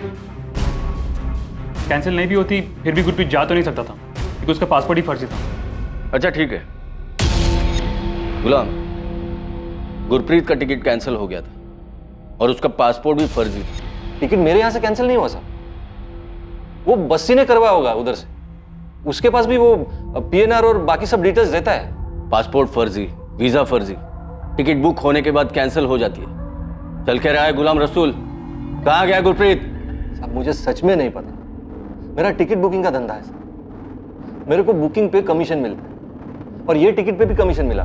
Speaker 11: कैंसिल नहीं भी होती फिर भी गुरप्रीत जा तो नहीं सकता था क्योंकि उसका पासपोर्ट ही फर्जी था।
Speaker 16: अच्छा ठीक है गुलाम, गुरप्रीत का टिकट कैंसिल हो गया था और उसका पासपोर्ट भी फर्जी था।
Speaker 15: टिकट मेरे यहाँ से कैंसिल नहीं हुआ साहब, वो बस्सी ने करवाया होगा उधर से, उसके पास भी वो PNR और बाकी सब डिटेल्स देता है।
Speaker 16: पासपोर्ट फर्जी, वीजा फर्जी, टिकट बुक होने के बाद कैंसिल हो जाती है। चल के रहा है गुलाम रसूल, कहाँ गया गुरप्रीत?
Speaker 15: साहब मुझे सच में नहीं पता, मेरा टिकट बुकिंग का धंधा है साहब, मेरे को बुकिंग पे कमीशन मिलता है और ये टिकट पे भी कमीशन मिला,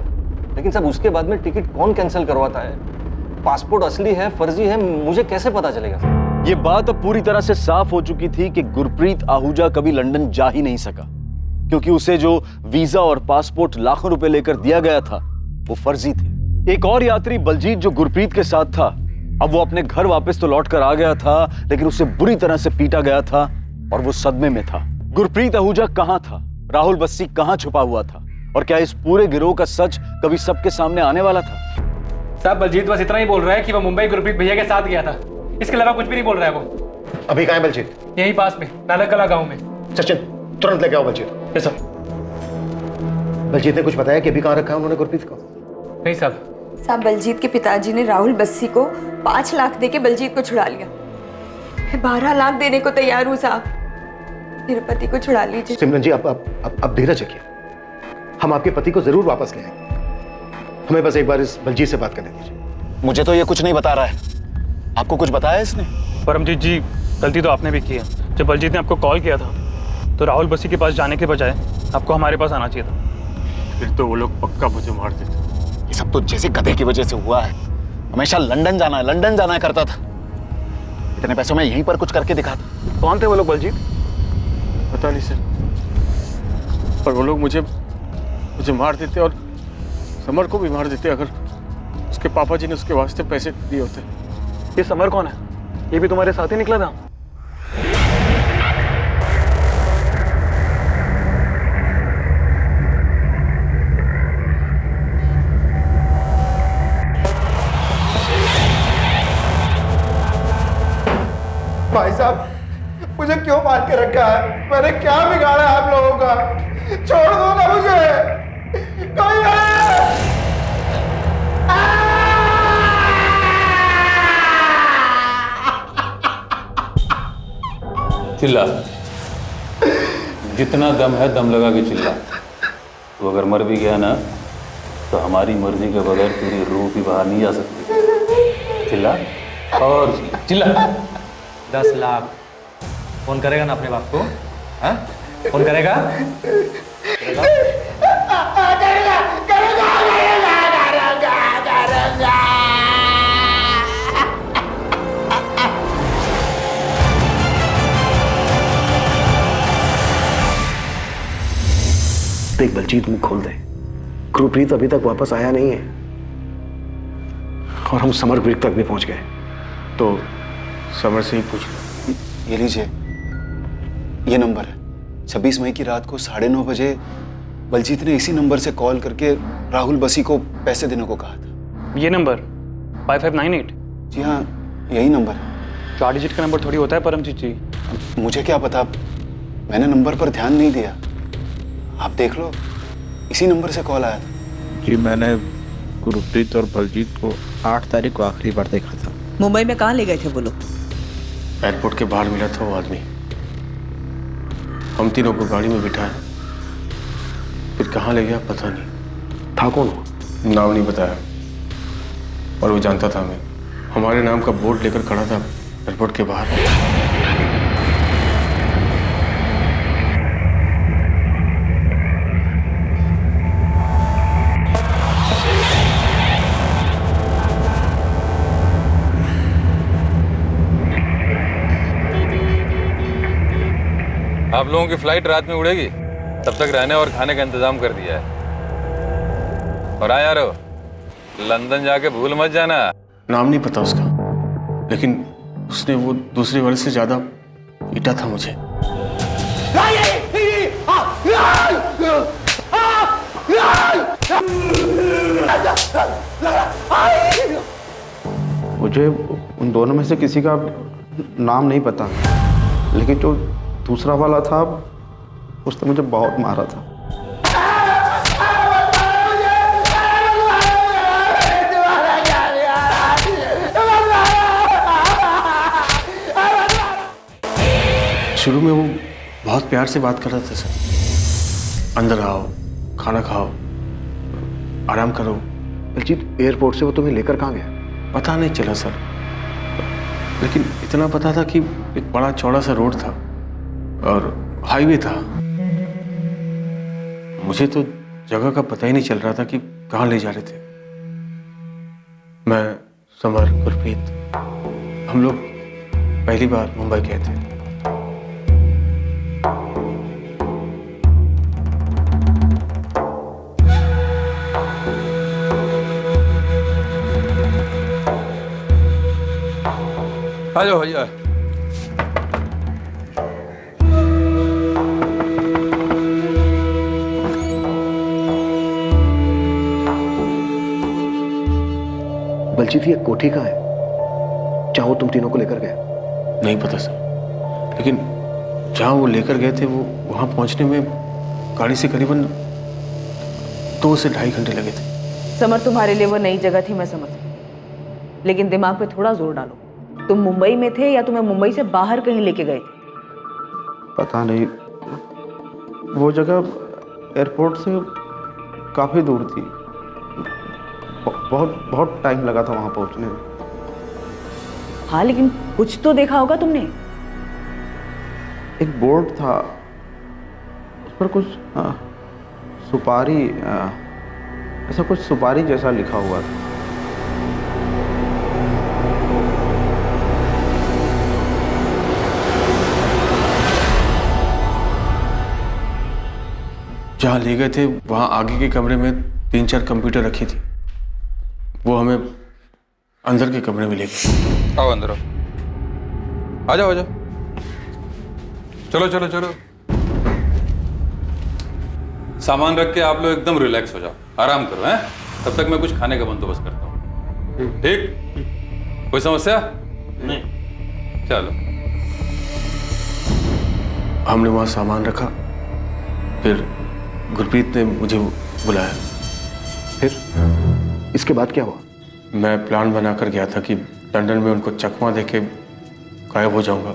Speaker 15: लेकिन साहब उसके बाद में टिकट कौन कैंसिल करवाता है, पासपोर्ट असली है फर्जी है, मुझे कैसे पता चलेगा साहब?
Speaker 6: ये बात अब पूरी तरह से साफ हो चुकी थी कि गुरप्रीत आहूजा कभी लंदन जा ही नहीं सका, क्योंकि उसे जो वीजा और पासपोर्ट लाखों रुपए लेकर दिया गया था वो फर्जी थे। एक और यात्री बलजीत जो गुरप्रीत के साथ था, अब वो अपने घर वापस तो लौट कर आ गया था, लेकिन उसे बुरी तरह से पीटा गया था और वो सदमे में था। गुरप्रीत आहूजा कहां था, राहुल बस्सी कहां छुपा हुआ था, और क्या इस पूरे गिरोह का सच कभी सबके सामने आने वाला था?
Speaker 2: साहब बलजीत बस इतना ही बोल रहा है कि वो मुंबई गुरप्रीत भैया के साथ गया था, इसके अलावा कुछ भी नहीं बोल रहा है वो।
Speaker 13: अभी कहाँ है बलजीत?
Speaker 2: यहीं पास में नालकला गांव में।
Speaker 13: सचिन तुरंत लेके आओ बलजीत।
Speaker 2: Yes sir.
Speaker 13: बलजीत ने कुछ बताया कि अभी कहाँ रखा है उन्होंने गुरप्रीत को?
Speaker 2: नहीं साहब।
Speaker 4: साहब बलजीत के पिताजी ने राहुल बस्सी को 5 लाख देके बलजीत को छुड़ा लिया। मैं 12 लाख देने को तैयार हूँ साहब, मेरे पति को छुड़ा लीजिए।
Speaker 13: सिमरन जी आप धीरज रखिए, हम आपके पति को जरूर वापस ले आएंगे। हमें बस एक बार इस बलजीत से बात करने दीजिए।
Speaker 17: मुझे तो ये कुछ नहीं बता रहा है, आपको कुछ बताया इसने?
Speaker 11: परमजीत जी, गलती तो आपने भी की है। जब बलजीत ने आपको कॉल किया था तो राहुल बस्सी के पास जाने के बजाय आपको हमारे पास आना चाहिए था।
Speaker 9: फिर तो वो लोग पक्का मुझे मार देते।
Speaker 17: ये सब तो जैसे गधे की वजह से हुआ है। हमेशा लंदन जाना है करता था। इतने पैसों में यहीं पर कुछ करके दिखाता।
Speaker 9: कौन थे वो लोग बलजीत? पता नहीं सर, पर वो लोग मुझे मार देते और समर को भी मार देते अगर उसके पापा जी ने उसके वास्ते पैसे दिए होते।
Speaker 11: ये समर कौन है? ये भी तुम्हारे साथ ही निकला था?
Speaker 13: भाई साहब, मुझे क्यों बांध के रखा है? मैंने क्या बिगाड़ा है आप लोगों का? छोड़ दो ना मुझे। कोई है?
Speaker 8: चिल्ला, जितना दम है दम लगा के चिल्ला। तो अगर मर भी गया ना तो हमारी मर्जी के बगैर तेरी रूह भी बाहर नहीं जा सकती। चिल्ला और चिल्ला।
Speaker 18: 10 लाख फोन करेगा ना अपने बाप को? हाँ, फोन करेगा?
Speaker 13: देख बलजीत, मुंह खोल दे। गुरप्रीत अभी तक वापस आया नहीं है और हम समर ब्रिक तक भी पहुंच गए।
Speaker 9: तो समर से ही पूछ लो।
Speaker 17: ये लीजिए, ये नंबर है। 26 मई की रात को 9:30 बजे बलजीत ने इसी नंबर से कॉल करके राहुल बसी को पैसे देने को कहा था।
Speaker 11: ये नंबर 5598?
Speaker 17: जी हाँ, यही नंबर है।
Speaker 11: 4 डिजिट का नंबर थोड़ी होता है परमजीत जी।
Speaker 17: मुझे क्या पता, मैंने नंबर पर ध्यान नहीं दिया। आप देख लो, इसी नंबर से कॉल आया था।
Speaker 19: जी मैंने गुरप्रीत और बलजीत को 8 तारीख को आखिरी बार देखा था।
Speaker 10: मुंबई में कहाँ ले गए थे वो लोग?
Speaker 9: एयरपोर्ट के बाहर मिला था वो आदमी। हम तीनों को गाड़ी में बिठाया, फिर कहाँ ले गया पता नहीं।
Speaker 13: था कौन वो?
Speaker 9: नाम नहीं बताया, और वो जानता था हमें। हमारे नाम का बोर्ड लेकर खड़ा था एयरपोर्ट के बाहर।
Speaker 8: आप लोगों की फ्लाइट रात में उड़ेगी, तब तक रहने और खाने का इंतजाम कर दिया है। और हाँ यारो, लंदन जाके भूल मत जाना।
Speaker 9: नाम नहीं पता उसका, लेकिन उसने वो दूसरे वर्ष से ज्यादा पीटा था मुझे।
Speaker 19: मुझे उन दोनों में से किसी का नाम नहीं पता, लेकिन जो दूसरा वाला था उसने मुझे बहुत मारा था।
Speaker 9: शुरू में वो बहुत प्यार से बात कर रहा था सर। अंदर आओ, खाना खाओ, आराम करो।
Speaker 13: बलजीत, एयरपोर्ट से वो तुम्हें लेकर कहाँ गया?
Speaker 9: पता नहीं चला सर, लेकिन इतना पता था कि एक बड़ा चौड़ा सा रोड था और हाईवे था। मुझे तो जगह का पता ही नहीं चल रहा था कि कहाँ ले जा रहे थे। मैं, समर, गुरप्रीत, हम लोग पहली बार मुंबई गए थे।
Speaker 8: आ जाओ भैया।
Speaker 13: बलजीत, ये कोठी कहाँ है जहाँ वो तुम तीनों को लेकर गए?
Speaker 9: नहीं पता सर, लेकिन जहाँ वो लेकर गए थे वो वहाँ पहुँचने में गाड़ी से करीबन 2 से ढाई घंटे लगे थे।
Speaker 10: समर, तुम्हारे लिए वो नई जगह थी, मैं समझ सकती हूँ। लेकिन दिमाग पे थोड़ा जोर डालो। तुम मुंबई में थे या तुम्हें मुंबई से बाहर कहीं लेके गए थे?
Speaker 19: पता नहीं, वो जगह एयरपोर्ट से काफ़ी दूर थी। बहुत बहुत टाइम लगा था वहाँ पहुँचने में।
Speaker 10: हाँ, लेकिन कुछ तो देखा होगा तुमने।
Speaker 19: एक बोर्ड था, उस पर कुछ सुपारी, ऐसा कुछ सुपारी जैसा लिखा हुआ था।
Speaker 9: जहाँ ले गए थे वहाँ आगे के कमरे में 3-4 कंप्यूटर रखी थी। वो हमें अंदर के कमरे में ले गए।
Speaker 8: आओ अंदर आओ, आ जाओ आ जाओ, चलो चलो चलो। सामान रख के आप लोग एकदम रिलैक्स हो जाओ, आराम करो हैं। तब तक मैं कुछ खाने का बंदोबस्त करता हूँ। ठीक? कोई समस्या
Speaker 1: नहीं?
Speaker 8: चलो।
Speaker 9: हमने वहाँ सामान रखा, फिर गुरप्रीत ने मुझे बुलाया।
Speaker 13: फिर इसके बाद क्या हुआ?
Speaker 9: मैं प्लान बनाकर गया था कि लंदन में उनको चकमा देके गायब हो जाऊंगा।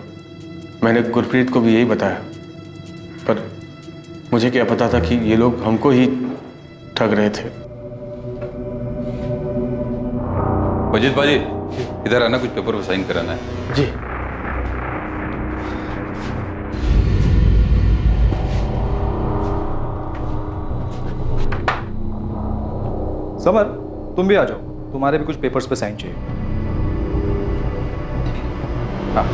Speaker 9: मैंने गुरप्रीत को भी यही बताया, पर मुझे क्या पता था कि ये लोग हमको ही ठग रहे थे।
Speaker 8: अजीत भाजी, इधर आना, कुछ पेपर पर साइन कराना है।
Speaker 13: जी।
Speaker 18: समर, तुम भी आ जाओ, तुम्हारे भी कुछ पेपर्स पे साइन चाहिए। हाँ।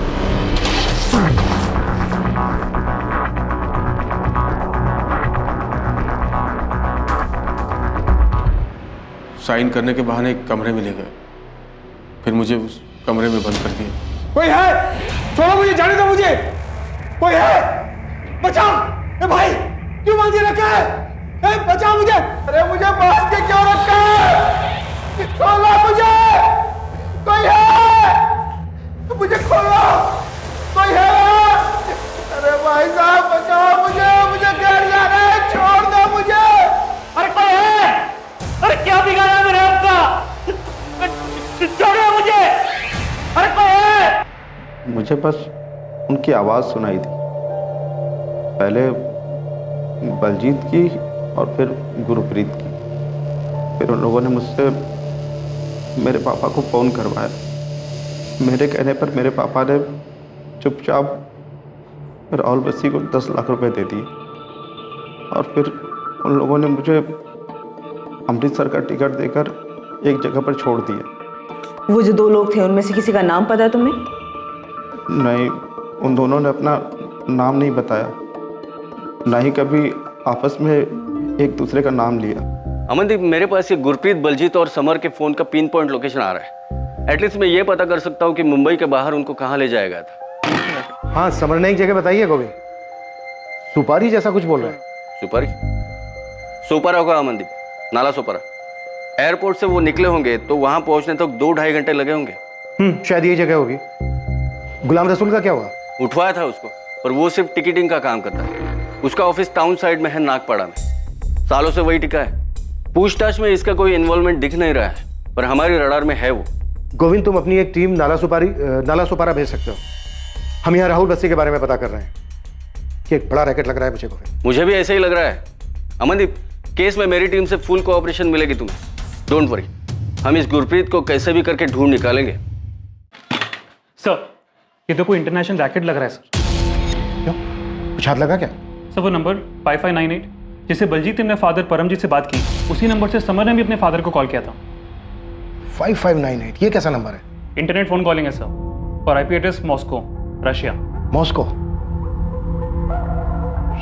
Speaker 9: साइन करने के बहाने एक कमरे में ले गए, फिर मुझे उस कमरे में बंद कर दिया।
Speaker 2: कोई है? छोड़ो मुझे, जाने दो मुझे। कोई है? बचाओ! ए भाई, क्यों बांधे रखा है? ए, बचाओ मुझे! अरे मुझे बांध के क्यों रखा है? खोलो मुझे! कोई है? मुझे खोलो! कोई है? अरे भाई साहब, बचाओ मुझे! मुझे गिर जाना है, छोड़ दो मुझे! अरे कोई है? अरे क्या बिगाड़ा मेरे आपका? छोड़ो मुझे! अरे कोई है?
Speaker 19: मुझे बस उनकी आवाज़ सुनाई दी, पहले बलजीत की और फिर गुरप्रीत की। फिर उन लोगों ने मुझसे मेरे पापा को फ़ोन करवाया। मेरे कहने पर मेरे पापा ने चुपचाप राहुल बस्सी को 10 लाख रुपए दे दिए और फिर उन लोगों ने मुझे अमृतसर का टिकट देकर एक जगह पर छोड़ दिया।
Speaker 10: वो जो 2 लोग थे, उनमें से किसी का नाम पता है तुम्हें?
Speaker 19: नहीं, उन दोनों ने अपना नाम नहीं बताया, ना ही कभी आपस में एक दूसरे का नाम लिया।
Speaker 16: अमनदीप, मेरे पास ये गुरप्रीत, बलजीत और समर के फ़ोन का पिन पॉइंट लोकेशन आ रहा है। एटलीस्ट मैं ये पता कर सकता हूँ कि मुंबई के बाहर उनको कहाँ ले जाया गया था।
Speaker 13: हाँ, समर ने एक जगह बताई है गोविंद, सुपारी जैसा कुछ बोल रहा है।
Speaker 16: सुपारी? सोपारा होगा अमनदीप, नाला सोपारा। एयरपोर्ट से वो निकले होंगे तो वहां पहुंचने तक 2-2.5 घंटे लगे होंगे।
Speaker 13: शायद ये जगह होगी। गुलाम रसूल का क्या हुआ?
Speaker 16: उठवाया था उसको, पर वो सिर्फ टिकटिंग का काम करता है। उसका ऑफिस टाउन साइड में है, नागपाड़ा में। सालों से वही टिका है। पूछताछ में इसका कोई इन्वॉल्वमेंट दिख नहीं रहा है, पर हमारी रडार में है वो।
Speaker 13: गोविंद, तुम अपनी एक टीम नाला सुपारा भेज सकते हो। हम यहाँ राहुल बस्सी के बारे में पता कर रहे हैं कि एक बड़ा रैकेट लग रहा है मुझे। गोविंद,
Speaker 16: मुझे भी ऐसे ही लग रहा है। अमनदीप, केस में मेरी टीम से फुल कोऑपरेशन मिलेगी तुम्हें, डोंट वरी। हम इस गुरप्रीत को कैसे भी करके ढूंढ निकालेंगे।
Speaker 11: सर, ये तो कोई इंटरनेशनल रैकेट लग रहा है सर।
Speaker 13: क्यों, कुछ हाथ लगा क्या?
Speaker 11: सर, वो नंबर 5598 जिससे बलजीत ने अपने फादर परमजीत से बात की, उसी नंबर से समर ने भी अपने फादर को कॉल किया था।
Speaker 13: 5598, ये कैसा नंबर है?
Speaker 11: इंटरनेट फोन कॉलिंग है सर, और IP address Moscow, Russia.
Speaker 13: Moscow,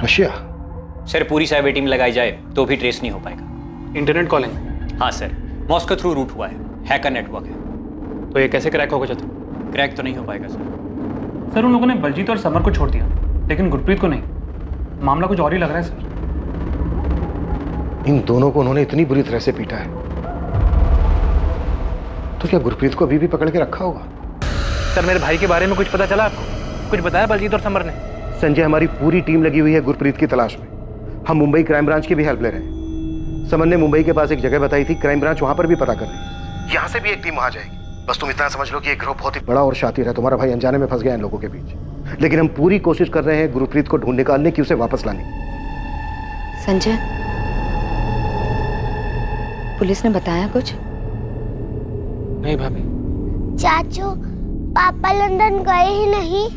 Speaker 13: Russia?
Speaker 18: Sir, पूरी साइबर टीम लगाई जाए तो भी ट्रेस नहीं हो पाएगा।
Speaker 11: Internet calling?
Speaker 18: हाँ सर, मॉस्को थ्रू रूट हुआ है, हैकर नेटवर्क है।
Speaker 11: तो ये कैसे क्रैक होगा चतुर?
Speaker 18: क्रैक तो नहीं हो पाएगा सर।
Speaker 11: सर, उन लोगों ने बलजीत और समर को छोड़ दिया, लेकिन गुरप्रीत को नहीं। मामला कुछ और ही लग रहा है सर।
Speaker 13: इन दोनों को उन्होंने इतनी बुरी तरह से पीटा है, तो क्या गुरप्रीत को अभी भी पकड़ के रखा होगा?
Speaker 2: सर, मेरे भाई के बारे में कुछ पता चला आपको? कुछ बताया बलजीत और समर ने?
Speaker 13: संजय, हमारी पूरी टीम लगी हुई है गुरप्रीत की तलाश में। हम मुंबई क्राइम ब्रांच की भी हेल्प ले रहे हैं। समन ने मुंबई के पास एक जगह बताई थी, क्राइम ब्रांच वहां पर भी पता कर रही है। यहाँ से भी एक टीम वहां जाएगी। बस तुम इतना समझ लो कि ये ग्रुप बहुत ही बड़ा और शातिर है। तुम्हारा भाई अनजाने में फंस गया इन लोगों के बीच, लेकिन हम पूरी कोशिश कर रहे हैं गुरप्रीत को ढूंढ निकालने की, उसे वापस लाने की।
Speaker 4: संजय, पुलिस ने बताया कुछ?
Speaker 2: नहीं भाभी।
Speaker 7: चाचू, पापा लंदन गए ही नहीं।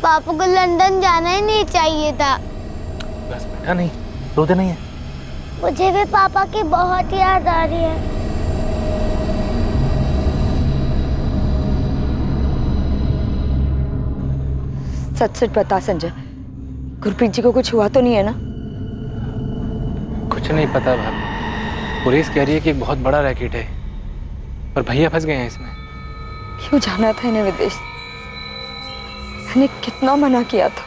Speaker 7: पापा को लंदन जाना ही नहीं चाहिए था।
Speaker 2: बस बेटा, नहीं रोते नहीं है।
Speaker 7: मुझे भी पापा की बहुत याद आ रही है।
Speaker 4: सच सच बता संजय, गुरप्रीत जी को कुछ हुआ तो नहीं है ना?
Speaker 2: कुछ नहीं पता भाभी। पुलिस कह रही है कि एक बहुत बड़ा रैकेट है, पर भैया फंस गए हैं इसमें।
Speaker 4: क्यों जाना था इन्हें विदेश? मैंने कितना मना किया था।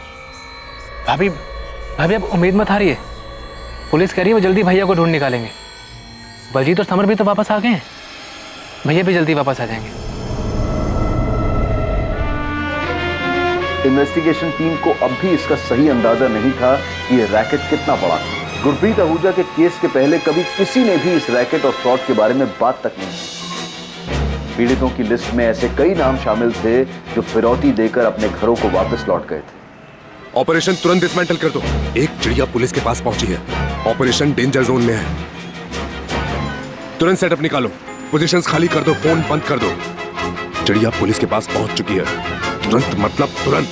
Speaker 2: भाभी अब उम्मीद मत हारिए। पुलिस कह रही है वो जल्दी भैया को ढूंढ निकालेंगे। बलजीत और समर भी तो वापस आ गए हैं, भैया भी जल्दी वापस आ जाएंगे।
Speaker 6: इन्वेस्टिगेशन टीम को अब भी इसका सही अंदाजा नहीं था कि ये रैकेट कितना बड़ा था। गुरप्रीत आहूजा के केस के पहले कभी किसी ने भी इस रैकेट और फ्रॉड के बारे में बात तक नहीं की। पीड़ितों की लिस्ट में ऐसे कई नाम शामिल थे जो फिरौती देकर अपने घरों को वापस लौट गए थे।
Speaker 20: ऑपरेशन तुरंत डिसमेंटल कर दो। एक चिड़िया पुलिस के पास पहुंची है। ऑपरेशन डेंजर जोन में है। तुरंत सेटअप निकालो, पोजीशंस खाली कर दो, फोन बंद कर दो। चिड़िया पुलिस के पास पहुंच चुकी है। तुरंत मतलब तुरंत।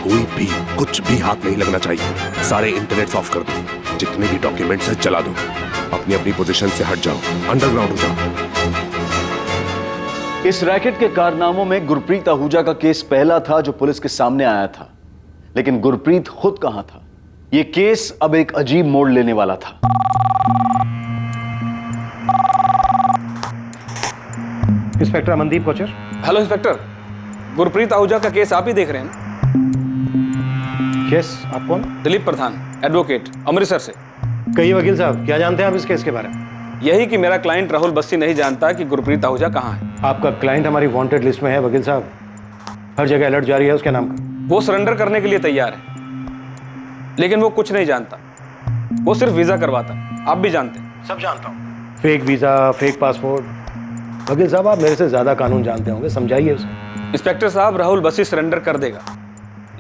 Speaker 20: कोई भी कुछ भी हाथ नहीं लगना चाहिए। सारे इंटरनेट ऑफ कर दो। जितने भी डॉक्यूमेंट्स हैं जला दो। अपनी अपनी पोजीशन से हट जाओ, अंडरग्राउंड हो जाओ।
Speaker 6: इस रैकेट के कारनामों में गुरप्रीत आहूजा का केस पहला था जो पुलिस के सामने आया था, लेकिन गुरप्रीत खुद कहां था? यह केस अब एक अजीब मोड़ लेने वाला था।
Speaker 13: Inspector Amandeep Kochar.
Speaker 11: Hello inspector, Gurpreet Ahuja का केस आप ही देख रहे हैं?
Speaker 13: केस आप कौन?
Speaker 11: दिलीप प्रधान, एडवोकेट, अमृतसर से।
Speaker 13: कहिए वकील साहब, क्या जानते हैं आप इस केस के बारे में?
Speaker 11: यही कि मेरा क्लाइंट राहुल बस्सी नहीं जानता कि गुरप्रीत आहूजा कहाँ है।
Speaker 13: आपका क्लाइंट हमारी वांटेड लिस्ट में है वकील साहब। हर जगह अलर्ट जारी है उसके नाम का।
Speaker 11: वो सरेंडर करने के लिए तैयार है, लेकिन वो कुछ नहीं जानता। वो सिर्फ वीजा करवाता। आप भी जानते हैं।
Speaker 13: सब जानता हूँ। Fake visa, fake passport. वकील साहब, आप मेरे से ज्यादा कानून जानते होंगे, समझाइए उसे।
Speaker 11: इंस्पेक्टर साहब, राहुल बस्सी सरेंडर कर देगा,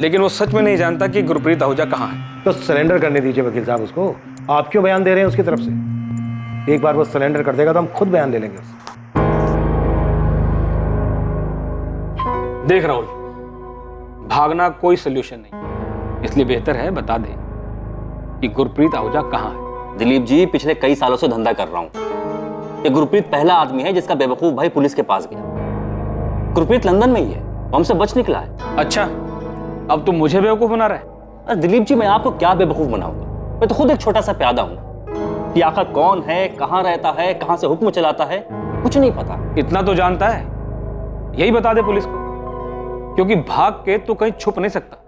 Speaker 11: लेकिन वो सच में नहीं जानता कि गुरप्रीत आहूजा कहाँ है।
Speaker 13: तो सरेंडर करने दीजिए वकील साहब उसको। आप क्यों बयान दे रहे हैं उसकी तरफ से? एक बार वो सरेंडर कर देगा तो हम खुद बयान ले लेंगे उससे।
Speaker 11: देख राहुल, भागना कोई सोल्यूशन नहीं, इसलिए बेहतर है बता दे कि गुरप्रीत आहूजा कहाँ है।
Speaker 1: दिलीप जी, पिछले कई सालों से धंधा कर रहा हूं। ये गुरप्रीत पहला आदमी है जिसका बेवकूफ भाई पुलिस के पास गया। गुरप्रीत लंदन में ही है, वो हमसे बच निकला है।
Speaker 11: अच्छा, अब तुम मुझे बेवकूफ बना रहे?
Speaker 1: अरे दिलीप जी, मैं आपको क्या बेवकूफ बनाऊंगा? मैं तो खुद एक छोटा सा प्यादा हूं। कि आखिर कौन है, कहां रहता है, कहां से हुक्म चलाता है, कुछ नहीं पता।
Speaker 11: इतना तो जानता है, यही बता दे पुलिस को, क्योंकि भाग के तो कहीं छुप नहीं सकता।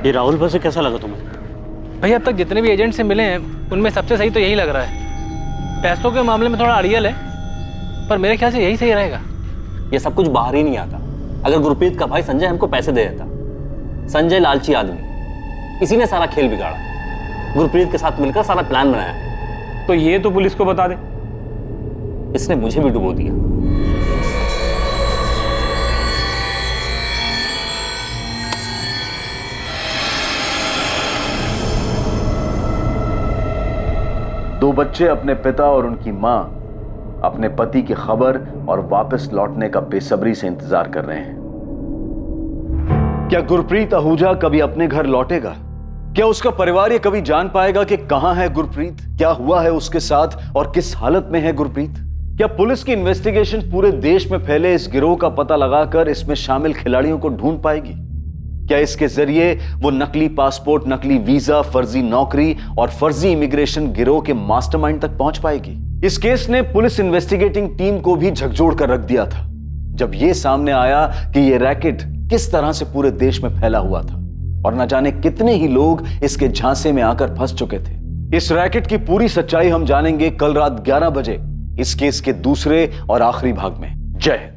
Speaker 1: ये राहुल बस्सी कैसा लगा तुम्हें?
Speaker 2: भाई, अब तक जितने भी एजेंट से मिले हैं उनमें सबसे सही तो यही लग रहा है। पैसों के मामले में थोड़ा अड़ियल है, पर मेरे ख्याल से यही सही रहेगा।
Speaker 1: ये सब कुछ बाहर ही नहीं आता। अगर गुरप्रीत का भाई संजय हमको पैसे दे देता। संजय लालची आदमी, इसी ने सारा खेल बिगाड़ा। गुरप्रीत के साथ मिलकर सारा प्लान बनाया।
Speaker 11: तो ये तो पुलिस को बता दे।
Speaker 1: इसने मुझे भी डुबो दिया।
Speaker 6: दो बच्चे अपने पिता और उनकी मां अपने पति की खबर और वापस लौटने का बेसब्री से इंतजार कर रहे हैं। क्या गुरप्रीत आहूजा कभी अपने घर लौटेगा? क्या उसका परिवार ये कभी जान पाएगा कि कहां है गुरप्रीत, क्या हुआ है उसके साथ और किस हालत में है गुरप्रीत? क्या पुलिस की इन्वेस्टिगेशन पूरे देश में फैले इस गिरोह का पता लगाकर इसमें शामिल खिलाड़ियों को ढूंढ पाएगी? क्या इसके जरिए वो नकली पासपोर्ट, नकली वीजा, फर्जी नौकरी और फर्जी इमिग्रेशन गिरोह के मास्टरमाइंड तक पहुंच पाएगी? इस केस ने पुलिस इन्वेस्टिगेटिंग टीम को भी झकझोर कर रख दिया था जब यह सामने आया कि यह रैकेट किस तरह से पूरे देश में फैला हुआ था और न जाने कितने ही लोग इसके झांसे में आकर फंस चुके थे। इस रैकेट की पूरी सच्चाई हम जानेंगे कल रात 11 बजे इस केस के दूसरे और आखिरी भाग में। जय हिंद।